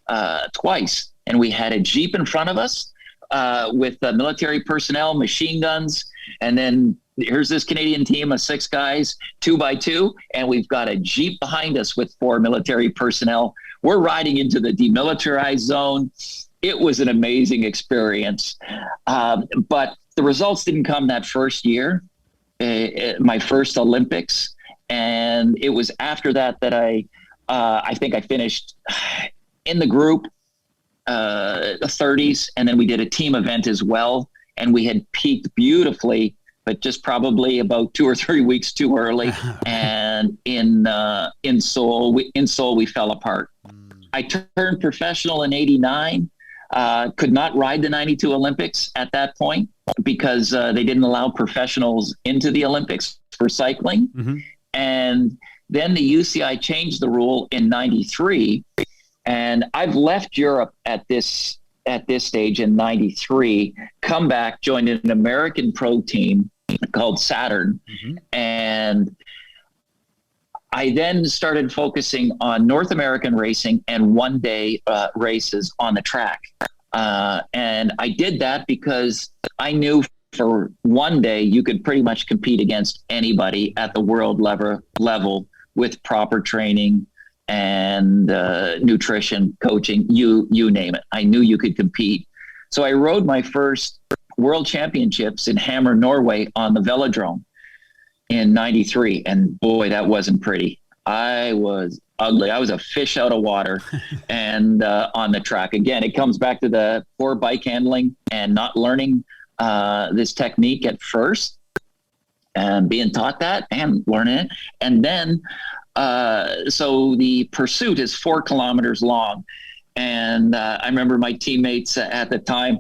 twice. And we had a Jeep in front of us with military personnel, machine guns. And then here's this Canadian team of 6 guys, 2 by 2. And we've got a Jeep behind us with 4 military personnel. We're riding into the demilitarized zone. It was an amazing experience. But the results didn't come that first year, my first Olympics. And it was after that I think I finished in the group, the 30s. And then we did a team event as well. And we had peaked beautifully, but just probably about 2 or 3 weeks too early. And in Seoul, we fell apart. I turned professional in '89. Could not ride the '92 Olympics at that point because they didn't allow professionals into the Olympics for cycling. Mm-hmm. And then the UCI changed the rule in '93. And I've left Europe at this stage in '93, come back, joined an American pro team called Saturn. Mm-hmm. And I then started focusing on North American racing and one-day races on the track. And I did that because I knew for one day you could pretty much compete against anybody at the world level with proper training and nutrition, coaching, you name it. I knew you could compete. So I rode my first world championships in Hammer, Norway on the velodrome in '93. And boy, that wasn't pretty. I was ugly. I was a fish out of water. And on the track, again, it comes back to the poor bike handling and not learning this technique at first and being taught that and learning it. And then, so the pursuit is 4 kilometers long. And I remember my teammates at the time,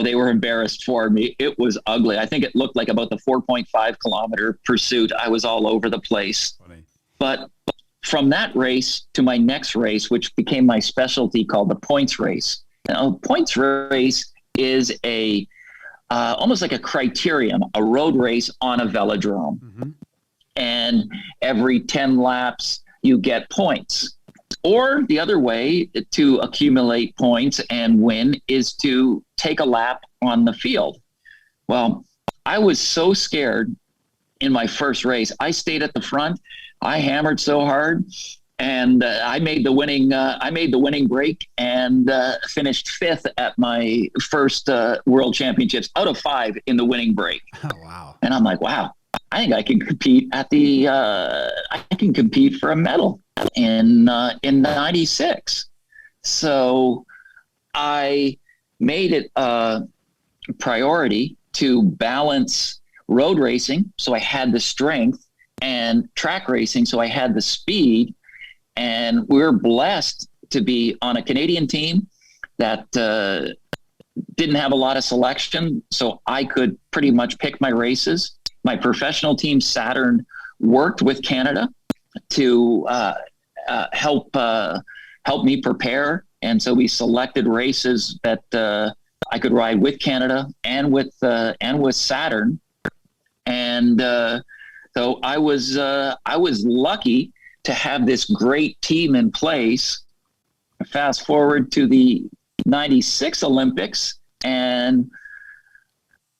they were embarrassed for me. It was ugly. I think it looked like about the 4.5 kilometer pursuit. I was all over the place. Funny. But from that race to my next race, which became my specialty, called the points race. Now, points race is almost like a criterium, a road race on a velodrome. Mm-hmm. And every 10 laps, you get points. Or the other way to accumulate points and win is to take a lap on the field. Well, I was so scared in my first race. I stayed at the front. I hammered so hard, and I made the winning break and finished 5th at my first World Championships out of 5 in the winning break. Oh, wow! And I'm like, wow, I think I can compete I can compete for a medal in '96. So I made it a priority to balance road racing, so I had the strength, and track racing, so I had the speed. And we were blessed to be on a Canadian team that didn't have a lot of selection, so I could pretty much pick my races. My professional team, Saturn, worked with Canada to help me prepare. And so we selected races that I could ride with Canada and with Saturn. And so I was lucky to have this great team in place. Fast forward to the '96 Olympics, and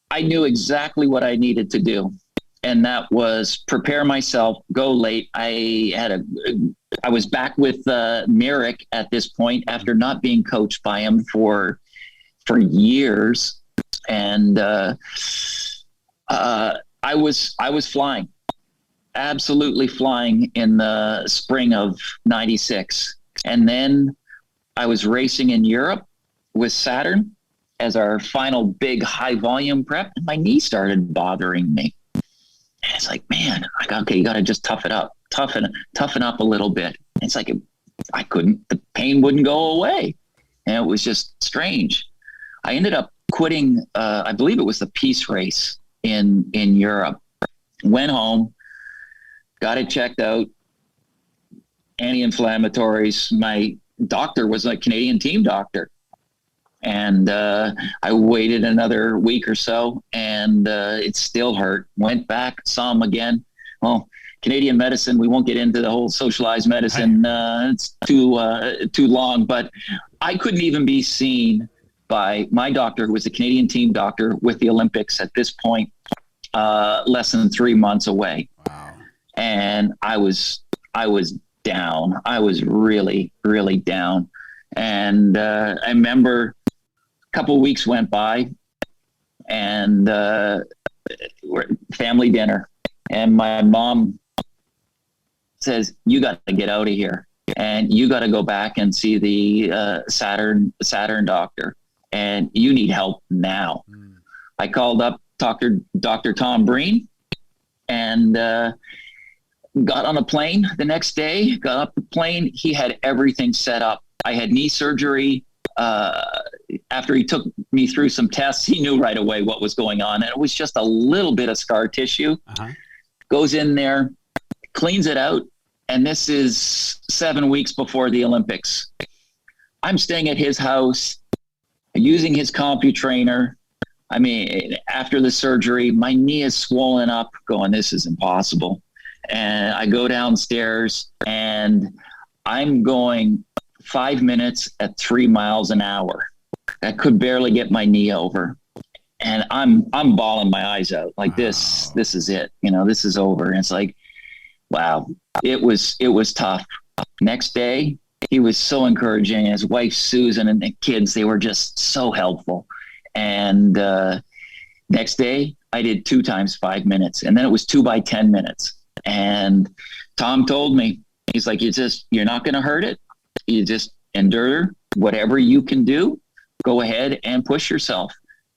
I knew exactly what I needed to do. And that was prepare myself, go late. I was back with Merrick at this point after not being coached by him for years. And I was flying, absolutely flying in the spring of '96. And then I was racing in Europe with Saturn as our final big high volume prep, and my knee started bothering me. And it's like, man, okay, you got to just toughen up a little bit. And it's like, the pain wouldn't go away. And it was just strange. I ended up quitting, I believe it was the Peace race in Europe. Went home, got it checked out, anti-inflammatories. My doctor was a Canadian team doctor. And I waited another week or so, and it still hurt. Went back, saw him again. Well, Canadian medicine, we won't get into the whole socialized medicine. It's too long, but I couldn't even be seen by my doctor, who was the Canadian team doctor with the Olympics at this point, less than 3 months away. Wow. And I was down. I was really, really down. And I remember a couple of weeks went by, and family dinner, and my mom says, "You got to get out of here, and you got to go back and see the Saturn doctor, and you need help now." I called up Dr. Tom Breen, and got on a plane the next day. Got up the plane. He had everything set up. I had knee surgery. After he took me through some tests, he knew right away what was going on. And it was just a little bit of scar tissue. Goes in there, cleans it out. And this is 7 weeks before the Olympics. I'm staying at his house, using his CompuTrainer. I mean, after the surgery, my knee is swollen up, going, this is impossible. And I go downstairs, and I'm going 5 minutes at 3 miles an hour. I could barely get my knee over, and I'm bawling my eyes out like, this is it. This is over. And it's like, wow, it was tough. Next day, he was so encouraging. His wife, Susan, and the kids, they were just so helpful. And next day I did 2 times 5 minutes, and then it was 2 by 10 minutes. And Tom told me, he's like, you're not going to hurt it. You just endure whatever you can do. Go ahead and push yourself.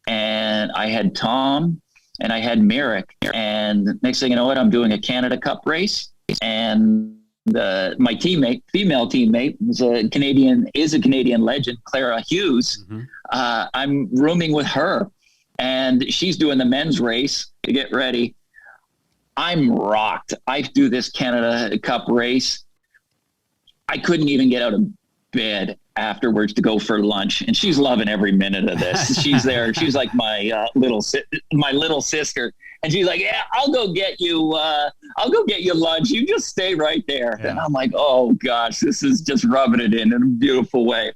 And I had Tom and I had Merrick, and next thing you know, I'm doing a Canada Cup race, and my female teammate is a Canadian legend, Clara Hughes. I'm rooming with her, and she's doing the men's race to get ready. I'm rocked. I do this Canada Cup race. I couldn't even get out of bed afterwards to go for lunch, and she's loving every minute of this. She's there. She's like my little sister, and she's like, "Yeah, I'll go get you lunch. You just stay right there." Yeah. And I'm like, "Oh gosh, this is just rubbing it in a beautiful way."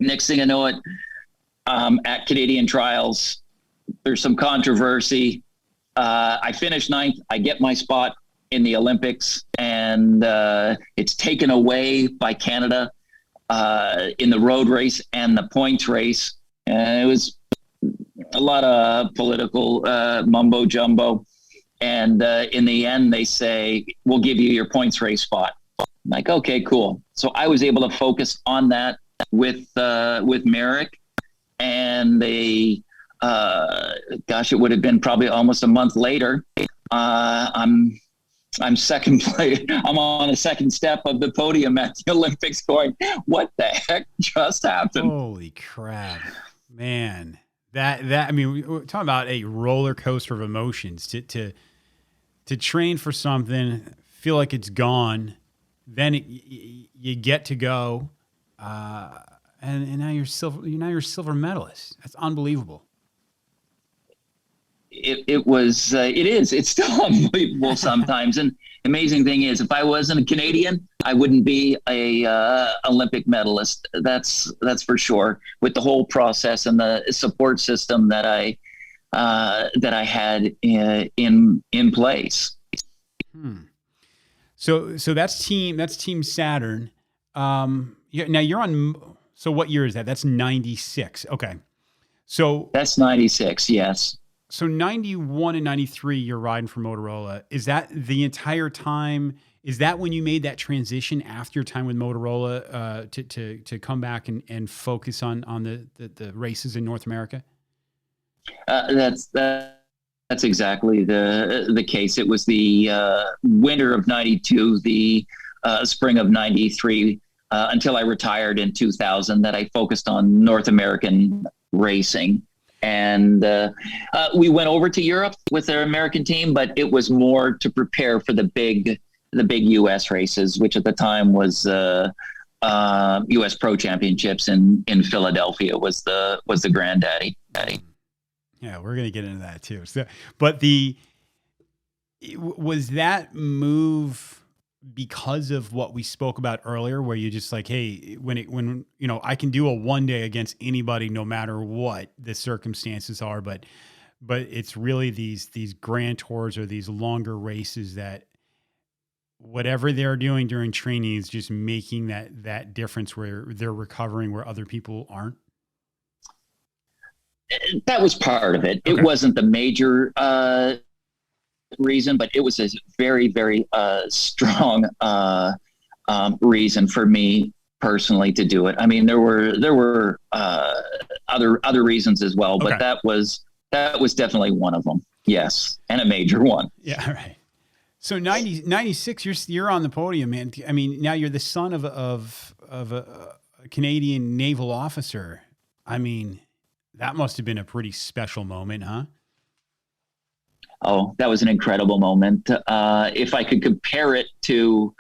Next thing I know, at Canadian trials, there's some controversy. I finish 9th. I get my spot in the Olympics, and it's taken away by Canada in the road race and the points race. And it was a lot of political mumbo jumbo. And in the end, they say, "We'll give you your points race spot." I'm like, okay, cool. So I was able to focus on that with Merrick, and they, it would have been probably almost a month later. I'm second place. I'm on the second step of the podium at the Olympics, going, what the heck just happened? Holy crap, man. I mean, we're talking about a roller coaster of emotions to train for something, feel like it's gone. Then you get to go, and now you're a silver medalist. That's unbelievable. It's still unbelievable sometimes. And amazing thing is, if I wasn't a Canadian, I wouldn't be a Olympic medalist. That's for sure. With the whole process and the support system that I had in place. So that's Team Saturn. Now you're on. So what year is that? That's 96. Okay. So that's 96. Yes. So 91 and 93, you're riding for Motorola. Is that the entire time Is that when you made that transition after your time with Motorola to come back and focus on the races in North America? That's exactly the case. It was the winter of '92, the spring of '93, until I retired in 2000, that I focused on North American racing. And we went over to Europe with our American team, but it was more to prepare for the big US races, which at the time was US Pro Championships in Philadelphia was the granddaddy. Yeah, we're going to get into that too. So, but was that move because of what we spoke about earlier, where you just like, hey, when I can do a one day against anybody, no matter what the circumstances are, but it's really these grand tours or these longer races that whatever they're doing during training is just making that difference where they're recovering where other people aren't. That was part of it. Okay. It wasn't the major reason, but it was a very, very strong reason for me personally to do it. I mean, there were other reasons as well, but that was definitely one of them. Yes, and a major one. Yeah, right. So 96, you're on the podium, man. I mean, now you're the son of a Canadian naval officer. I mean, that must have been a pretty special moment, huh? Oh, that was an incredible moment. If I could compare it to,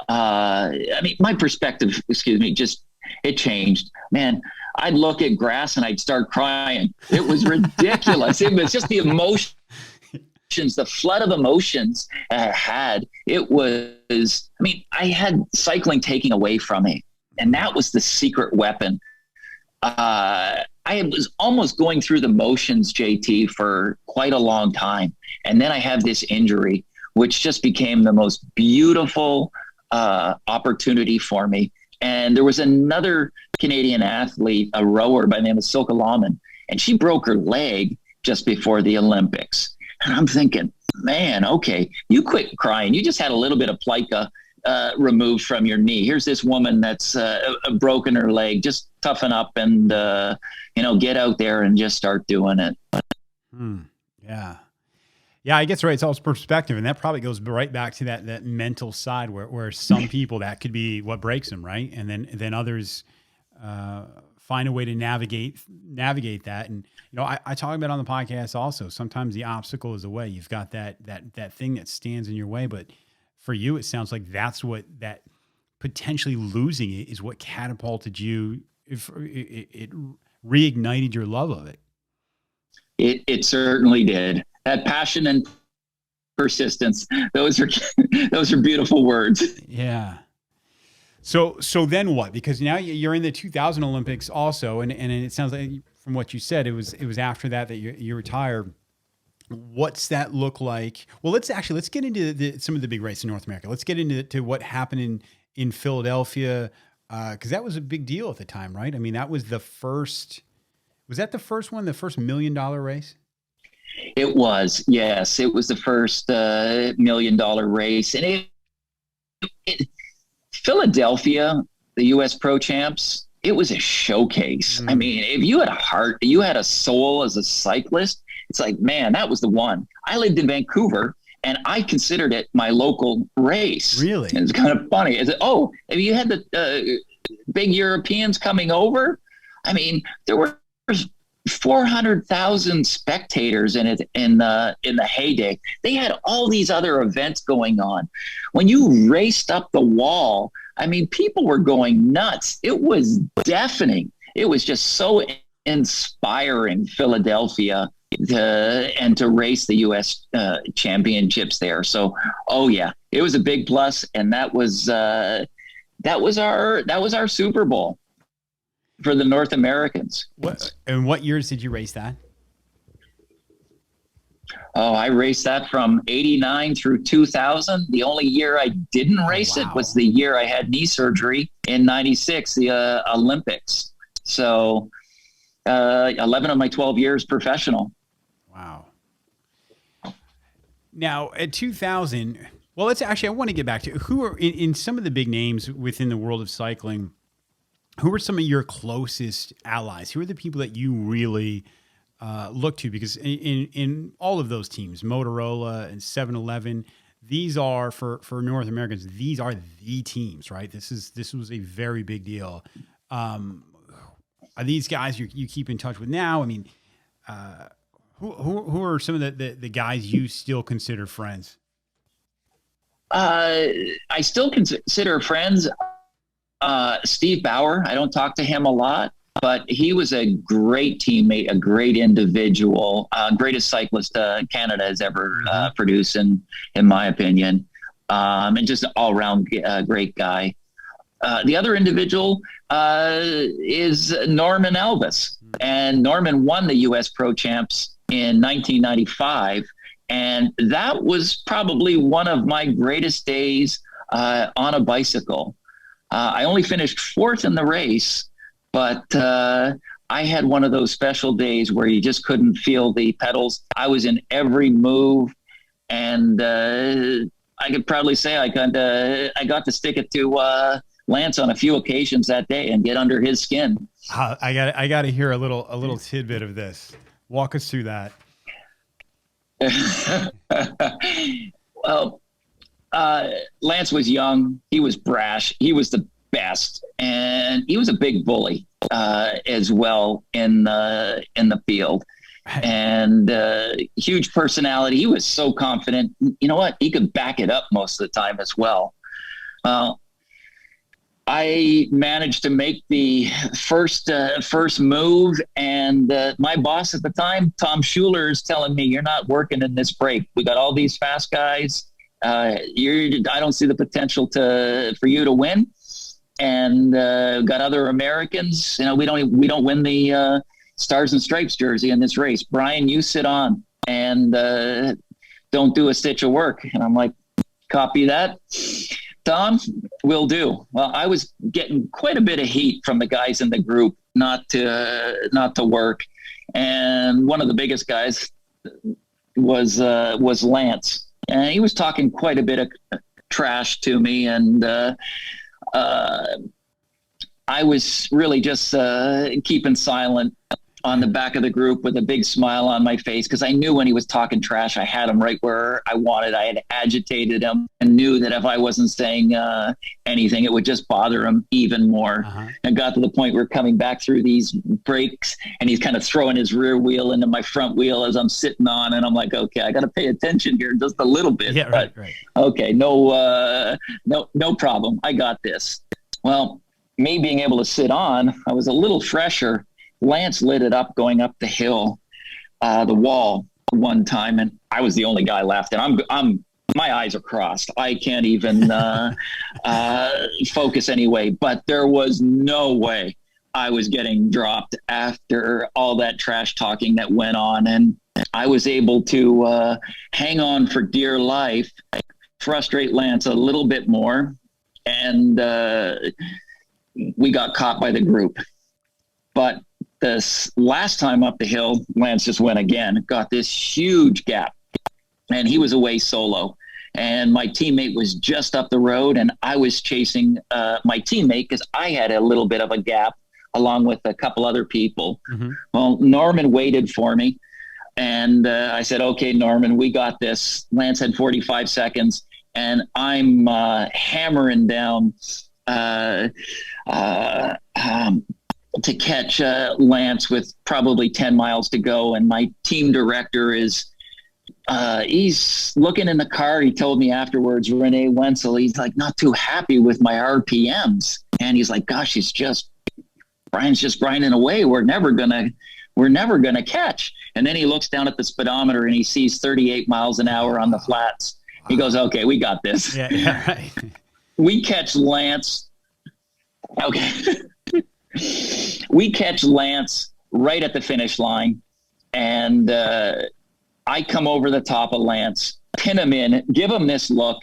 my perspective, it changed. Man, I'd look at grass and I'd start crying. It was ridiculous. It was just the emotions, the flood of emotions I had. It was, I had cycling taking away from me, and that was the secret weapon. I was almost going through the motions, JT, for quite a long time. And then I have this injury, which just became the most beautiful opportunity for me. And there was another Canadian athlete, a rower by the name of Silke Lawman, and she broke her leg just before the Olympics. And I'm thinking, man, okay, you quit crying. You just had a little bit of plica removed from your knee. Here's this woman that's broken her leg. Just toughen up and get out there and just start doing it. Yeah, I guess right. It's all perspective, and that probably goes right back to that mental side where some people that could be what breaks them, right? And then others find a way to navigate that. And I talk about on the podcast also. Sometimes the obstacle is the way. You've got that thing that stands in your way, but for you, it sounds like that's what that potentially losing it is what catapulted you. If it reignited your love of it. It certainly did. That passion and persistence. Those are beautiful words. Yeah. So then what? Because now you're in the 2000 Olympics also, and it sounds like from what you said, it was after that you retired. What's that look like? Well, let's get into some of the big races in North America. Let's get into what happened in Philadelphia, because that was a big deal at the time, right? I mean, that was the first. Was that the first one? The first $1 million race? It was, yes. It was the first $1 million race, and Philadelphia, the US Pro Champs. It was a showcase. I mean, if you had a heart, you had a soul as a cyclist. It's like, man, that was the one. I lived in Vancouver, and I considered it my local race. Really? And it's kind of funny. Is it? Oh, have you had the big Europeans coming over? I mean, there were 400,000 spectators in it in the heyday. They had all these other events going on. When you raced up the wall, I mean, people were going nuts. It was deafening. It was just so inspiring, Philadelphia, to race the U.S. Championships there. So, oh yeah, it was a big plus, and that was our Super Bowl for the North Americans. What years did you race that? Oh, I raced that from 89 through 2000. The only year I didn't race it was the year I had knee surgery in 96, the Olympics. So 11 of my 12 years professional. Wow. Now, at 2000, Well, I want to get back to who are in some of the big names within the world of cycling. Who are some of your closest allies? Who are the people that you really look to? Because in all of those teams, Motorola and 7-Eleven, these are for North Americans. These are the teams, right? This was a very big deal. Are these guys you keep in touch with now? I mean, who are some of the guys you still consider friends? I still consider friends. Steve Bauer, I don't talk to him a lot, but he was a great teammate, a great individual, greatest cyclist Canada has ever produced, in my opinion, and just an all-around great guy. The other individual is Norman Elvis, and Norman won the US Pro Champs in 1995. And that was probably one of my greatest days on a bicycle. I only finished fourth in the race, but I had one of those special days where you just couldn't feel the pedals. I was in every move, and I could proudly say I got to stick it to Lance on a few occasions that day and get under his skin. I got to hear a little tidbit of this. Walk us through that. Well, Lance was young. He was brash. He was the best, and he was a big bully as well in the field. And huge personality. He was so confident. You know what? He could back it up most of the time as well. I managed to make the first move, and my boss at the time, Tom Schuler, is telling me, "You're not working in this break. We got all these fast guys. I don't see the potential for you to win, and got other Americans. You know, we don't win the Stars and Stripes jersey in this race. Brian, you sit on and don't do a stitch of work." And I'm like, "Copy that, Tom, will do." Well, I was getting quite a bit of heat from the guys in the group not to work, and one of the biggest guys was Lance, and he was talking quite a bit of trash to me, and I was really just keeping silent on the back of the group with a big smile on my face, because I knew when he was talking trash, I had him right where I wanted. I had agitated him and knew that if I wasn't saying anything, it would just bother him even more. And got to the point where coming back through these breaks, and he's kind of throwing his rear wheel into my front wheel as I'm sitting on, and I'm like, okay, I got to pay attention here just a little bit. Yeah, right. Okay, no problem. I got this. Well, me being able to sit on, I was a little fresher. Lance lit it up going up the hill, the wall one time, and I was the only guy left. And my eyes are crossed. I can't even focus anyway. But there was no way I was getting dropped after all that trash talking that went on, and I was able to hang on for dear life, frustrate Lance a little bit more, and we got caught by the group. But this last time up the hill, Lance just went again, got this huge gap, and he was away solo. And my teammate was just up the road, and I was chasing my teammate because I had a little bit of a gap along with a couple other people. Well, Norman waited for me, and I said, "Okay, Norman, we got this." Lance had 45 seconds, and I'm hammering down to catch Lance with probably 10 miles to go. And my team director is, he's looking in the car. He told me afterwards, Renee Wenzel, he's like not too happy with my RPMs. And he's like, "Gosh, Brian's just grinding away. We're never going to catch." And then he looks down at the speedometer and he sees 38 miles an hour on the flats. He goes, "Okay, we got this." Yeah, right. We catch Lance. Okay. We catch Lance right at the finish line, and I come over the top of Lance, pin him in, give him this look,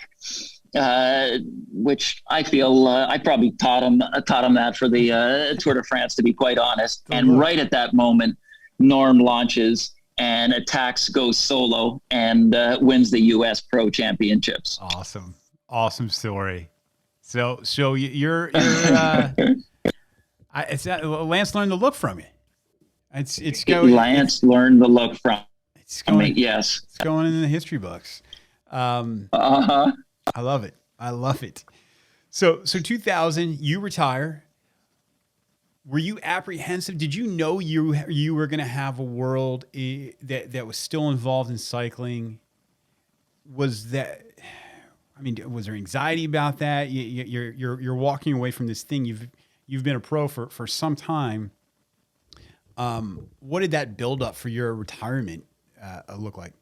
which I feel I probably taught him that for the Tour de France, to be quite honest. And right at that moment, Norm launches, and attacks, goes solo, and wins the US Pro Championships. Awesome story. So you're Lance learned the look from you. Lance learned the look from me. Yes, it's going in the history books. I love it. So 2000, you retire. Were you apprehensive? Did you know you were going to have a world that was still involved in cycling? Was there anxiety about that? You're walking away from this thing. You've been a pro for some time. What did that build up for your retirement look like?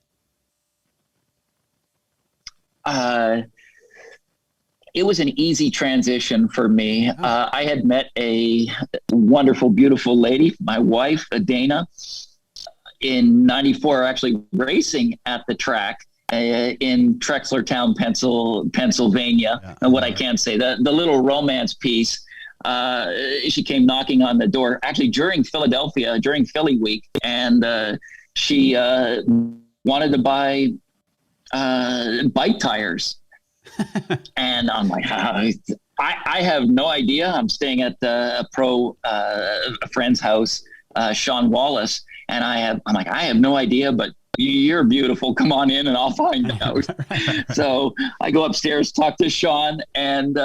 It was an easy transition for me. I had met a wonderful, beautiful lady, my wife, Dana, in '94, actually racing at the track in Trexlertown, Pennsylvania. And what I can say, the little romance piece, she came knocking on the door, actually during Philly week, and she wanted to buy bike tires. And I'm like, I have no idea. I'm staying at a friend's house, Sean Wallace, and I'm like, I have no idea, but you're beautiful. Come on in and I'll find out. So I go upstairs, talk to Sean, and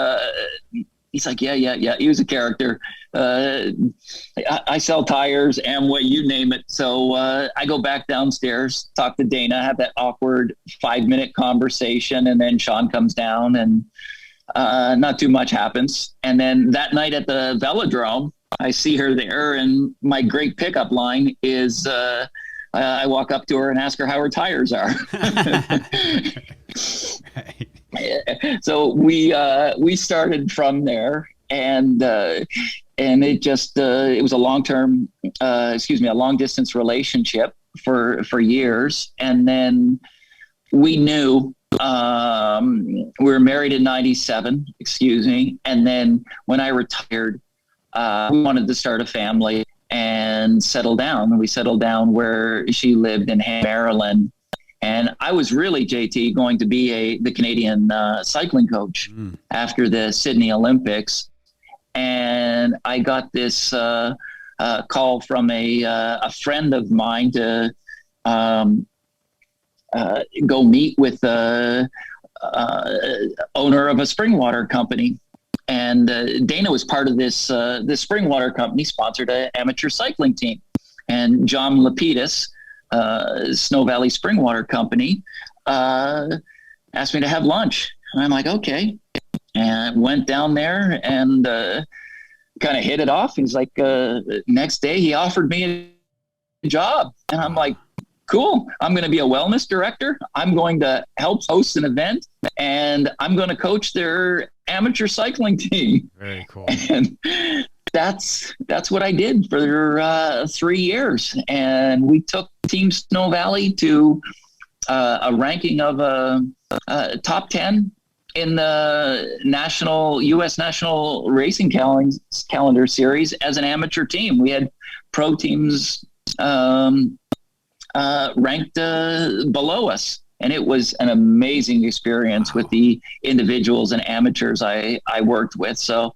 he's like, yeah. He was a character. I sell tires, Amway, you name it. So I go back downstairs, talk to Dana, have that awkward 5-minute conversation. And then Sean comes down and not too much happens. And then that night at the velodrome, I see her there. And my great pickup line is I walk up to her and ask her how her tires are. So we started from there, and it just it was a a long distance relationship for years, and then we knew we were married in '97. And then when I retired, we wanted to start a family and settle down. And we settled down where she lived in Maryland. And I was really, JT, going to be the Canadian cycling coach after the Sydney Olympics. And I got this call from a friend of mine to go meet with the owner of a spring water company. And Dana was part of this spring water company, sponsored an amateur cycling team. And John Lapidus, Snow Valley Spring Water Company, asked me to have lunch. And I'm like, okay. And went down there and kind of hit it off. He's like, next day he offered me a job. And I'm like, cool. I'm going to be a wellness director. I'm going to help host an event, and I'm going to coach their amateur cycling team. Very cool. And that's what I did for 3 years. And we took Team Snow Valley to a ranking of top 10 in the US National Racing Calendar Series as an amateur team. We had pro teams ranked below us. And it was an amazing experience with the individuals and amateurs I worked with. So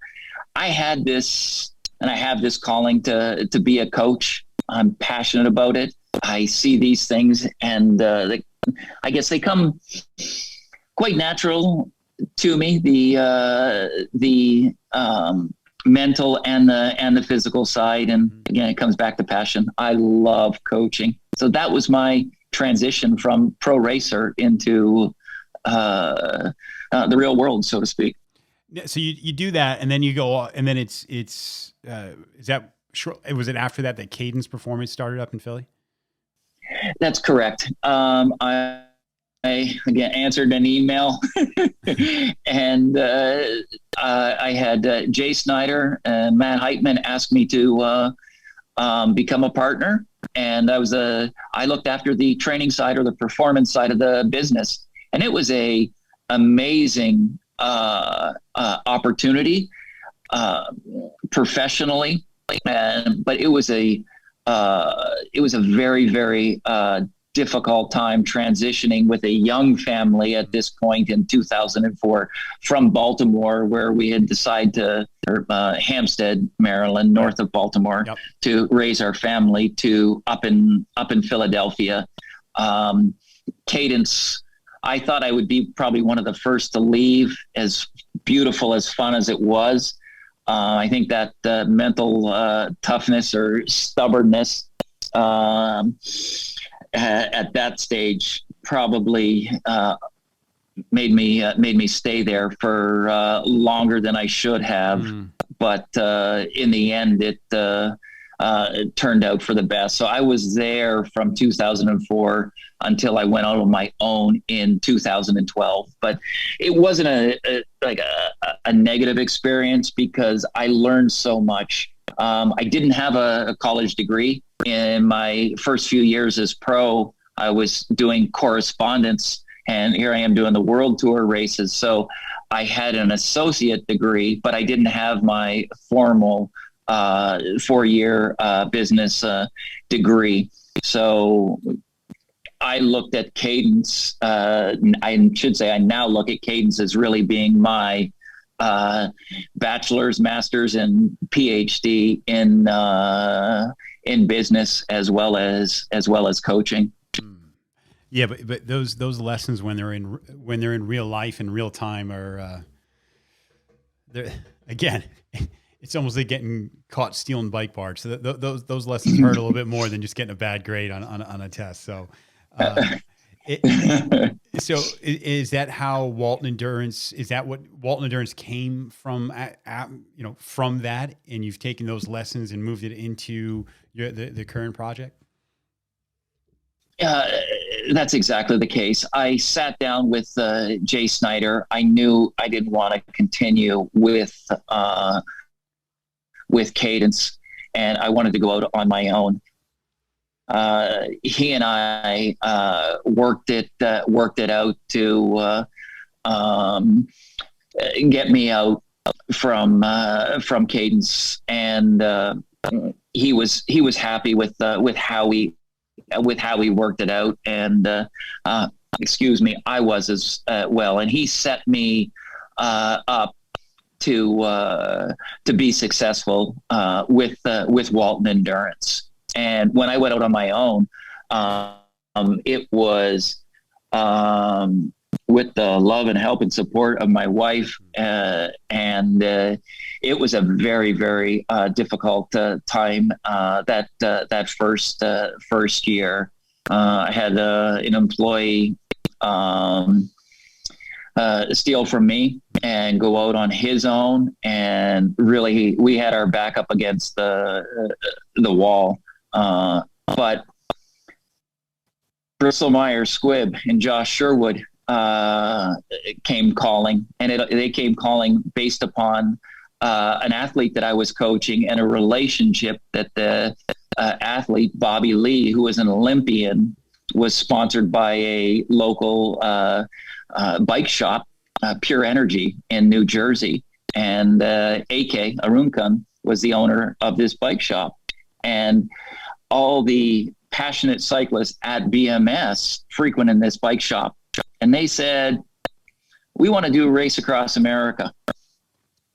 I had this, and I have this calling to be a coach. I'm passionate about it. I see these things, and I guess they come quite natural to me. The mental and the physical side, and again, it comes back to passion. I love coaching. So that was my transition from pro racer into the real world, so to speak. Yeah, so you do that, and then you go, and then it's is that short? Was it after that Cadence Performance started up in Philly? That's correct. I again answered an email, and I had Jay Snyder and Matt Heitman ask me to become a partner, and I looked after the training side or the performance side of the business, and it was a amazing opportunity professionally, but it was a it was a very, very difficult time transitioning with a young family at this point in 2004 from Baltimore, where we had decided to Hampstead, Maryland, north of Baltimore, Yep. to raise our family, to up in Philadelphia. Cadence, I thought I would be probably one of the first to leave, as beautiful, as fun as it was. I think that mental toughness or stubbornness at that stage probably made me stay there for longer than I should have. But in the end, it turned out for the best. So I was there from 2004 until I went out on my own in 2012. But it wasn't a negative experience, because I learned so much. I didn't have a college degree. In my first few years as pro, I was doing correspondence, and here I am doing the world tour races. So I had an associate degree, but I didn't have my formal 4-year business degree. So I looked at Cadence. I should say I now look at Cadence as really being my bachelor's, master's, and PhD in business as well as coaching. Yeah, but those lessons when they're in real life and real time are again, it's almost like getting caught stealing bike parts. So those lessons hurt a little bit more than just getting a bad grade on a test. So. So is that how Walton Endurance? Is that what Walton Endurance came from? From that, and you've taken those lessons and moved it into the current project. That's exactly the case. I sat down with Jay Snyder. I knew I didn't want to continue with Cadence, and I wanted to go out on my own. He and I worked it out to get me out from Cadence, and he was happy with how we worked it out, and I was as well, and he set me up to be successful with Walton Endurance. And when I went out on my own, it was with the love and help and support of my wife, and it was a very, very difficult time that first year. I had an employee steal from me and go out on his own, and really we had our back up against the wall. But Bristol Myers Squibb and Josh Sherwood came calling, and they came calling based upon an athlete that I was coaching and a relationship that the athlete, Bobby Lee, who was an Olympian, was sponsored by a local bike shop, Pure Energy in New Jersey. And AK Arunkan was the owner of this bike shop. And all the passionate cyclists at BMS frequent in this bike shop. And they said, we want to do a race across America.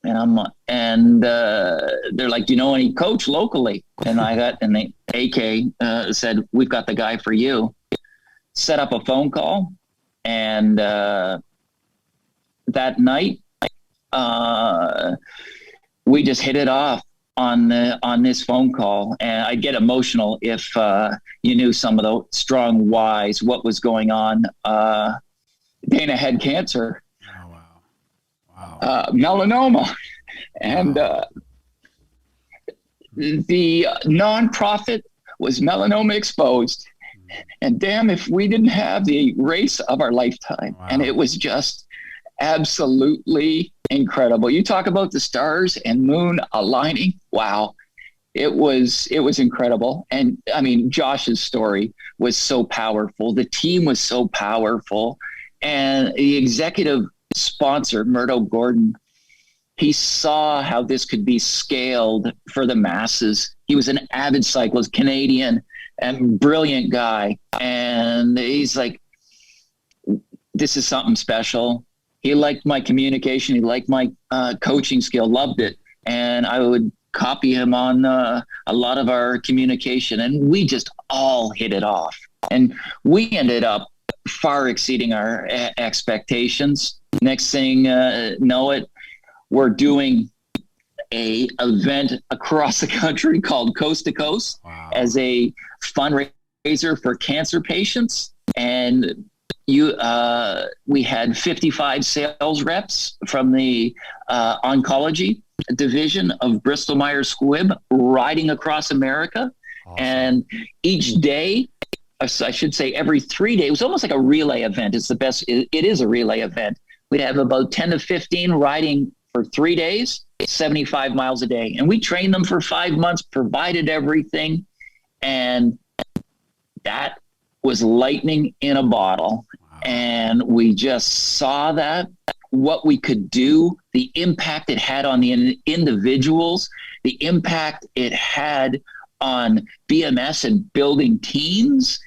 And they're like, do you know any coach locally? And the AK said, we've got the guy for you. Set up a phone call. And that night, we just hit it off on this phone call. And I'd get emotional if you knew some of the strong whys, what was going on. Dana had cancer. Oh, wow. Melanoma. And the nonprofit was Melanoma Exposed. And damn if we didn't have the race of our lifetime. Wow. And it was just absolutely incredible. You talk about the stars and moon aligning. Wow. It was incredible. And I mean, Josh's story was so powerful. The team was so powerful. And the executive sponsor, Murdo Gordon, he saw how this could be scaled for the masses. He was an avid cyclist, Canadian, and brilliant guy. And he's like, this is something special. He liked my communication. He liked my coaching skill, loved it. And I would copy him on a lot of our communication. And we just all hit it off. And we ended up far exceeding our expectations. Next thing know it, we're doing a event across the country called Coast to Coast. Wow. As a fundraiser for cancer patients. And we had 55 sales reps from the oncology division of Bristol Myers Squibb riding across America. Awesome. And each day, I should say every 3 days, it was almost like a relay event. It's the best. It is a relay event. We'd have about 10 to 15 riding for 3 days, 75 miles a day. And we trained them for 5 months, provided everything. And that was lightning in a bottle. Wow. And we just saw that, what we could do, the impact it had on the individuals, the impact it had on BMS and building teams.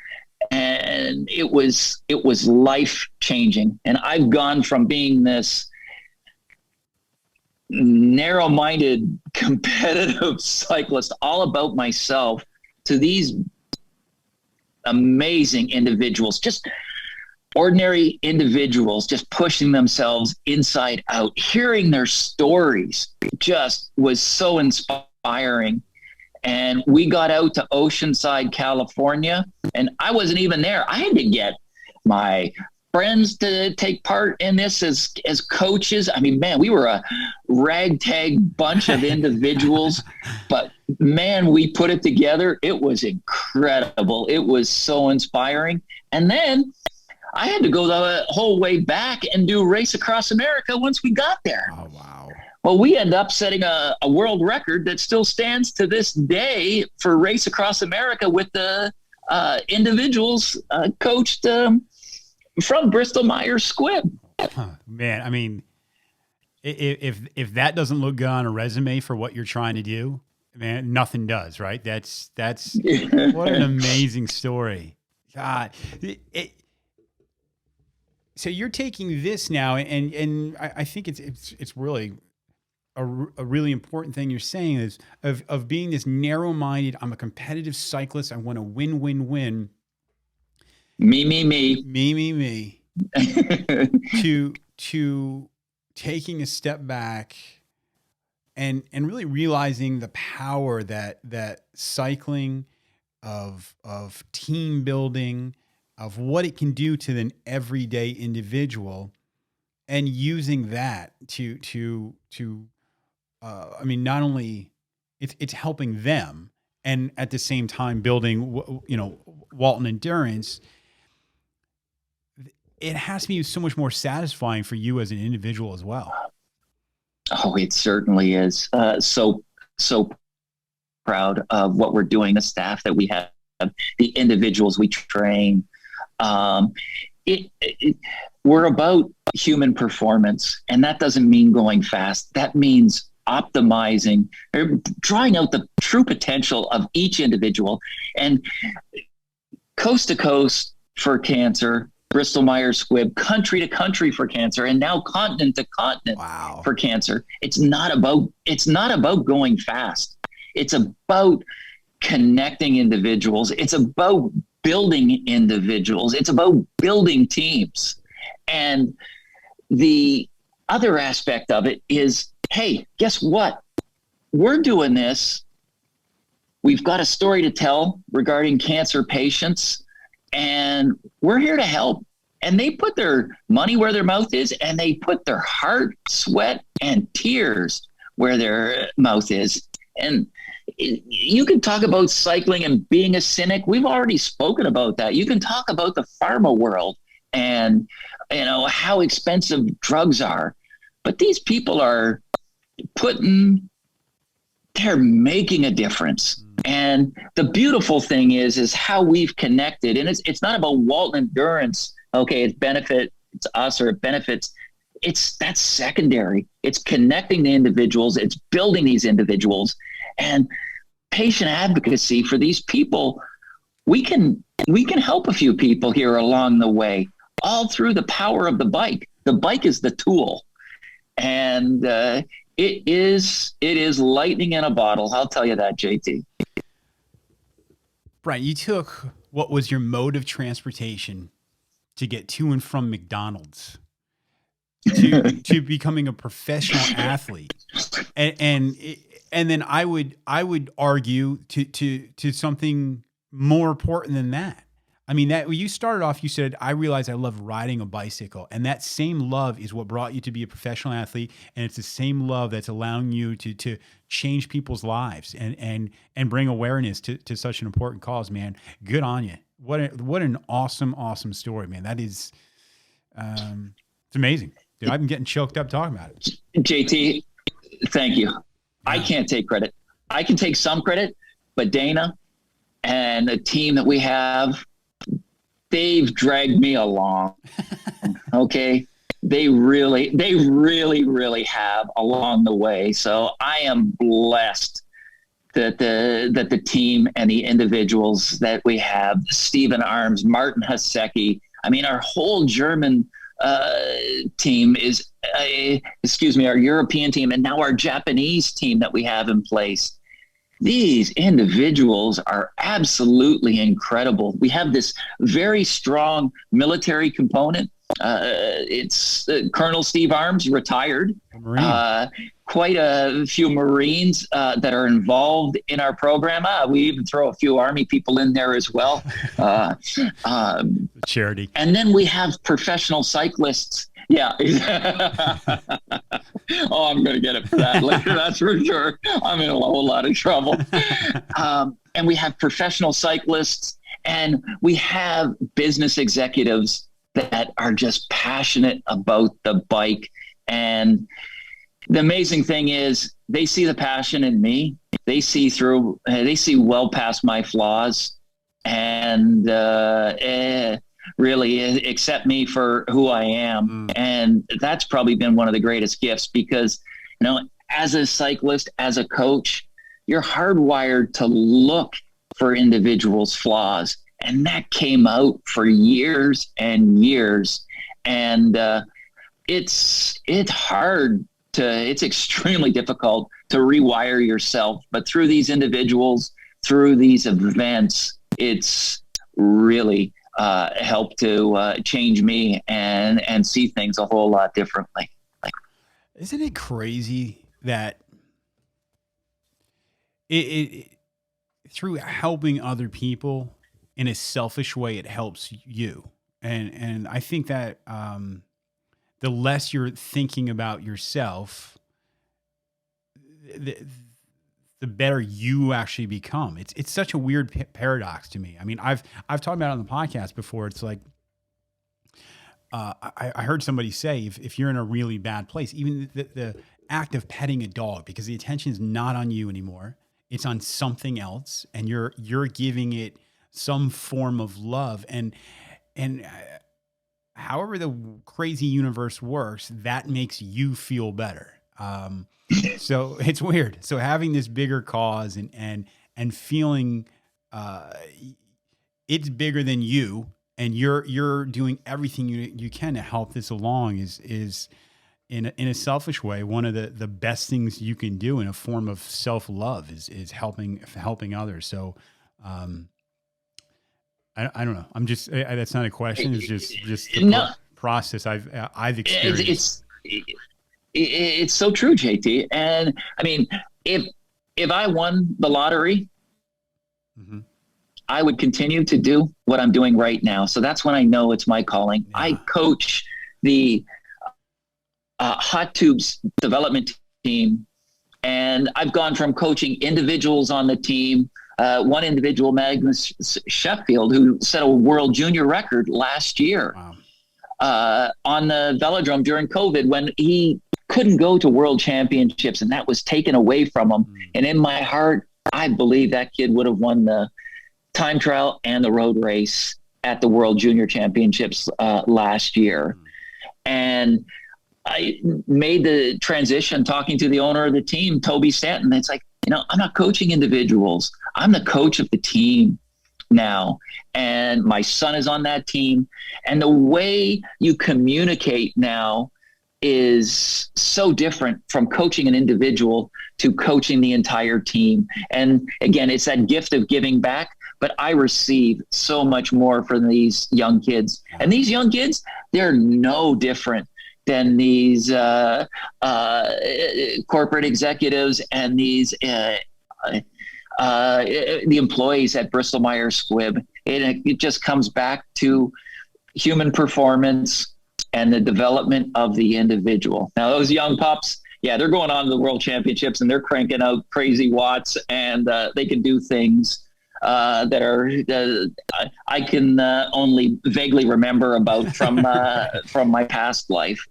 And it was life changing. And I've gone from being this narrow-minded, competitive cyclist all about myself to these amazing individuals, just ordinary individuals, just pushing themselves inside out. Hearing their stories just was so inspiring. And we got out to Oceanside, California, and I wasn't even there. I had to get my friends to take part in this as coaches. I mean, man, we were a ragtag bunch of individuals, but man, we put it together. It was incredible. It was so inspiring. And then I had to go the whole way back and do Race Across America once we got there. Oh, wow. Well, we ended up setting a world record that still stands to this day for Race Across America with the individuals coached from Bristol Myers Squibb. Man, I mean, if that doesn't look good on a resume for what you're trying to do, man, nothing does, right? That's what an amazing story. God. So you're taking this now, and I think it's really a really important thing you're saying is of being this narrow-minded. I'm a competitive cyclist. I want to win. Me. to taking a step back and really realizing the power that cycling of team building, of what it can do to an everyday individual, and using that to I mean, not only it's helping them, and at the same time building, Walton Endurance. It has to be so much more satisfying for you as an individual as well. Oh, it certainly is. So proud of what we're doing, the staff that we have, the individuals we train. We're about human performance, and that doesn't mean going fast. That means optimizing, or drawing out the true potential of each individual. And coast to coast for cancer, Bristol Myers Squibb, country to country for cancer, and now continent to continent for cancer. It's not about going fast. It's about connecting individuals. It's about building individuals. It's about building teams. And the other aspect of it is, hey, guess what? We're doing this. We've got a story to tell regarding cancer patients, and we're here to help. And they put their money where their mouth is, and they put their heart, sweat, and tears where their mouth is. And you can talk about cycling and being a cynic. We've already spoken about that. You can talk about the pharma world and, how expensive drugs are. But these people are they're making a difference. And the beautiful thing is how we've connected. And it's not about Walton Endurance. Okay, it benefits us or it benefits that's secondary. It's connecting the individuals. It's building these individuals, and patient advocacy for these people. We can help a few people here along the way, all through the power of the bike. The bike is the tool, and it is lightning in a bottle. I'll tell you that, JT. Brian, you took what was your mode transportation to get to and from McDonald's to becoming a professional athlete, and then I would argue to something more important than that. I mean, that when you started off, you said, I realized I love riding a bicycle. And that same love is what brought you to be a professional athlete. And it's the same love that's allowing you to change people's lives and bring awareness to such an important cause, man. Good on you. What an awesome, awesome story, man. That is, it's amazing. Dude, I've been getting choked up talking about it. JT, thank you. Yeah. I can't take credit. I can take some credit, but Dana and the team that we have, they've dragged me along. Okay. They really have along the way. So I am blessed that the team and the individuals that we have, Stephen Arms, Martin Hasecki, I mean, our whole German team is, our European team, and now our Japanese team that we have in place. These individuals are absolutely incredible. We have this very strong military component. It's Colonel Steve Arms, retired. Quite a few Marines that are involved in our program. We even throw a few Army people in there as well. Charity. And then we have professional cyclists. Yeah. Oh, I'm going to get it for that later. That's for sure. I'm in a whole lot of trouble. And we have professional cyclists, and we have business executives that are just passionate about the bike. And the amazing thing is they see the passion in me. They see well past my flaws, and really accept me for who I am. And that's probably been one of the greatest gifts, because, as a cyclist, as a coach, you're hardwired to look for individuals' flaws. And that came out for years and years. And it's hard it's extremely difficult to rewire yourself. But through these individuals, through these events, it's really helped to change me and see things a whole lot differently. Isn't it crazy that it through helping other people in a selfish way, it helps you? And I think that the less you're thinking about yourself, the better you actually become. It's such a weird paradox to me. I mean, I've talked about it on the podcast before. It's like, I heard somebody say, if you're in a really bad place, even the act of petting a dog, because the attention is not on you anymore, it's on something else, and you're giving it some form of love. And however the crazy universe works, that makes you feel better. So it's weird. So having this bigger cause and feeling it's bigger than you, and you're doing everything you can to help this along is in a selfish way one of the best things you can do in a form of self-love is helping others. So I don't know. I'm just that's not a question. It's just the process I've experienced. It's so true, JT. And I mean, if I won the lottery, I would continue to do what I'm doing right now. So that's when I know it's my calling. Yeah. I coach the hot tubes development team, and I've gone from coaching individuals on the team. One individual, Magnus Sheffield, who set a world junior record last year. Wow. On the velodrome during COVID, when he couldn't go to world championships, and that was taken away from him. And in my heart, I believe that kid would have won the time trial and the road race at the world junior championships last year. And I made the transition talking to the owner of the team, Toby Stanton. It's like, I'm not coaching individuals. I'm the coach of the team now. And my son is on that team. And the way you communicate now is so different from coaching an individual to coaching the entire team. And again, it's that gift of giving back, but I receive so much more from these young kids. And these young kids, they're no different than these corporate executives and these the employees at Bristol Myers Squibb. It just comes back to human performance and the development of the individual. Now, those young pups, they're going on to the World Championships and they're cranking out crazy watts, and they can do things that are I can only vaguely remember about from my past life.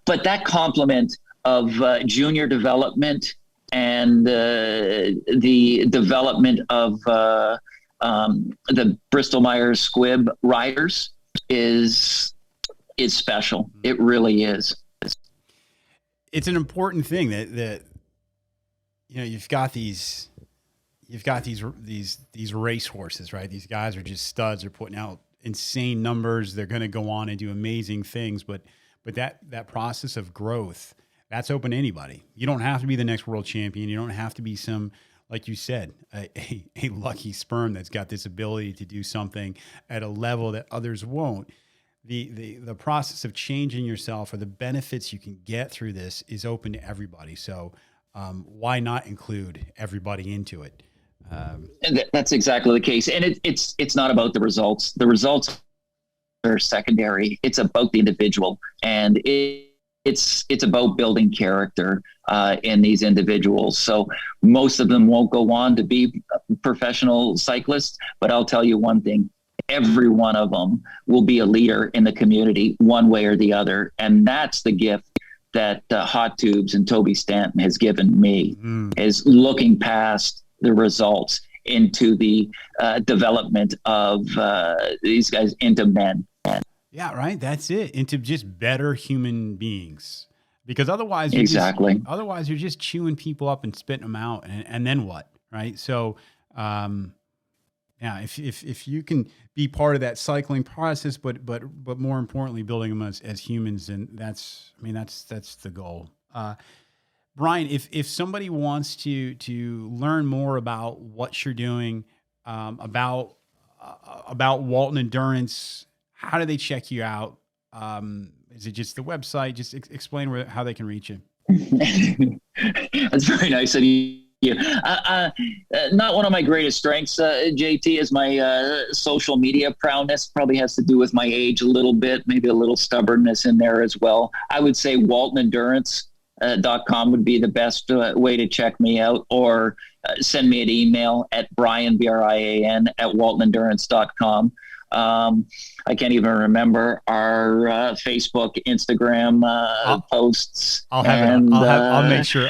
But that complement of junior development and the development of the Bristol Myers Squibb riders is special. It really is. It's an important thing that you've got these race horses, right? These guys are just studs. They're putting out insane numbers. They're going to go on and do amazing things, but that process of growth, that's open to anybody. You don't have to be the next world champion. You don't have to be some, like you said, a lucky sperm that's got this ability to do something at a level that others won't. The process of changing yourself, or the benefits you can get through this, is open to everybody. So why not include everybody into it? And that's exactly the case. And it's not about the results. The results are secondary. It's about the individual, and it's about building character in these individuals. So most of them won't go on to be professional cyclists, but I'll tell you one thing: every one of them will be a leader in the community one way or the other. And that's the gift that Hot Tubes and Toby Stanton has given me, is looking past the results into the development of these guys into men. Yeah, right. That's it. Into just better human beings. Because otherwise, you're just chewing people up and spitting them out, and then what, right? So, if you can be part of that cycling process, but more importantly, building them as humans, and that's the goal. Brian, if somebody wants to learn more about what you're doing, about Walton Endurance, how do they check you out? Is it just the website? Just explain how they can reach you. That's very nice of you. Not one of my greatest strengths, JT, is my social media prowess. Probably has to do with my age a little bit, maybe a little stubbornness in there as well. I would say WaltonEndurance.com would be the best way to check me out, or send me an email at Brian, Brian, at WaltonEndurance.com. I can't even remember our Facebook, Instagram posts. I'll make sure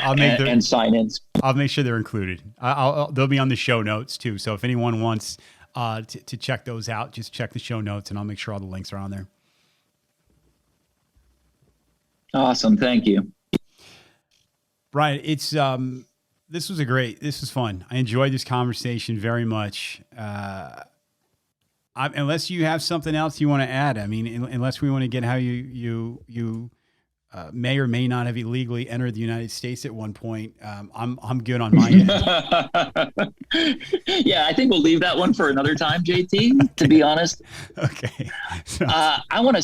sign-ins. I'll make sure they're included. They'll be on the show notes too. So if anyone wants to check those out, just check the show notes, and I'll make sure all the links are on there. Awesome, thank you, Brian. It's this was fun. I enjoyed this conversation very much. Unless you have something else you want to add, unless we want to get how you may or may not have illegally entered the United States at one point, I'm good on my end. Yeah, I think we'll leave that one for another time, JT. Okay. To be honest, okay. I want to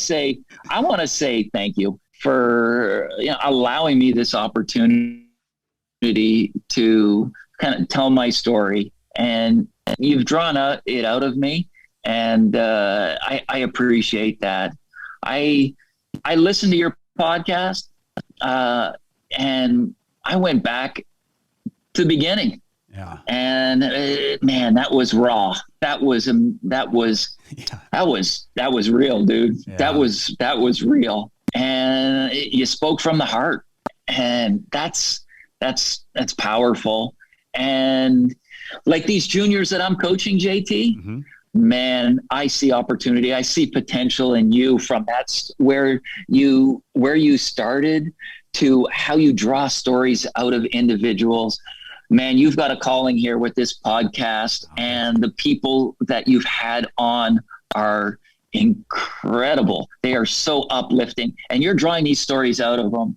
say thank you for allowing me this opportunity to kind of tell my story, and you've drawn it out of me. And I appreciate that. I listened to your podcast, and I went back to the beginning. Yeah. And man, that was raw. That was real, dude. Yeah. That was real. And you spoke from the heart, and that's powerful. And like these juniors that I'm coaching, JT. Mm-hmm. man, I see opportunity. I see potential in you from that's where you started to how you draw stories out of individuals. Man, you've got a calling here with this podcast, and the people that you've had on are incredible. They are so uplifting, and you're drawing these stories out of them.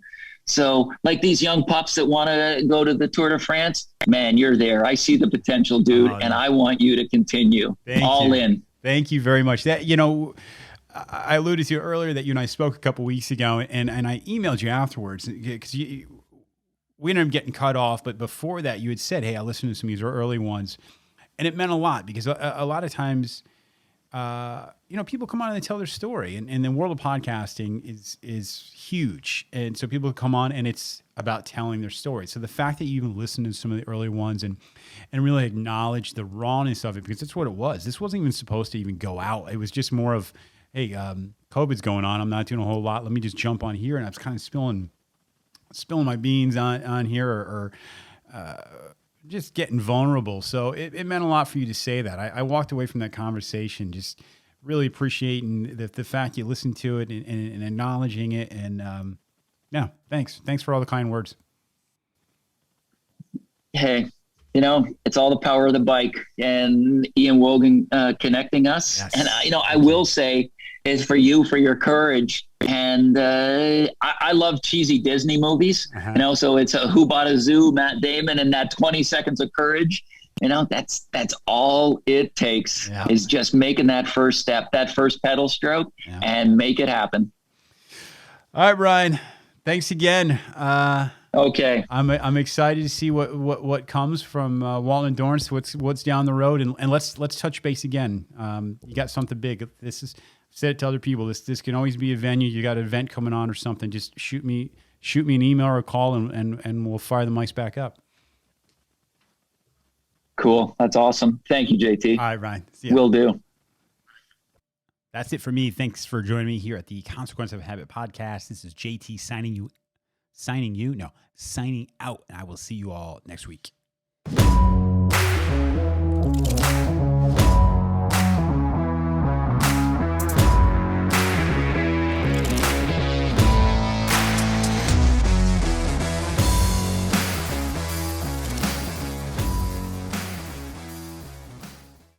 So like these young pups that want to go to the Tour de France, man, you're there. I see the potential, dude, and I want you to continue. All in. Thank you very much. That, I alluded to earlier that you and I spoke a couple weeks ago, and I emailed you afterwards because we ended up getting cut off. But before that, you had said, hey, I listened to some of these early ones, and it meant a lot because a lot of times, people come on and they tell their story, and the world of podcasting is huge. And so people come on and it's about telling their story. So the fact that you even listened to some of the early ones and really acknowledge the rawness of it, because that's what it was. This wasn't even supposed to even go out. It was just more of, hey, COVID's going on. I'm not doing a whole lot. Let me just jump on here. And I was kind of spilling my beans on here or just getting vulnerable. So it meant a lot for you to say that. I walked away from that conversation just really appreciating the fact you listened to it and acknowledging it. And thanks. Thanks for all the kind words. Hey, it's all the power of the bike and Ian Wogan connecting us. Yes. And, I will say is for you, for your courage. And I love cheesy Disney movies, so it's a Who Bought a Zoo, Matt Damon, and that 20 seconds of courage. That's all it takes is just making that first step, that first pedal stroke, and make it happen. All right, Brian. Thanks again. Okay. I'm excited to see what comes from Walton Endurance, what's down the road, and let's touch base again. You got something big. This is, I've said it to other people. This can always be a venue. You got an event coming on or something. Just shoot me an email or a call, and we'll fire the mics back up. Cool. That's awesome. Thank you, JT. All right, Ryan. Will do. That's it for me. Thanks for joining me here at the Consequence of Habit podcast. This is JT signing out, and I will see you all next week.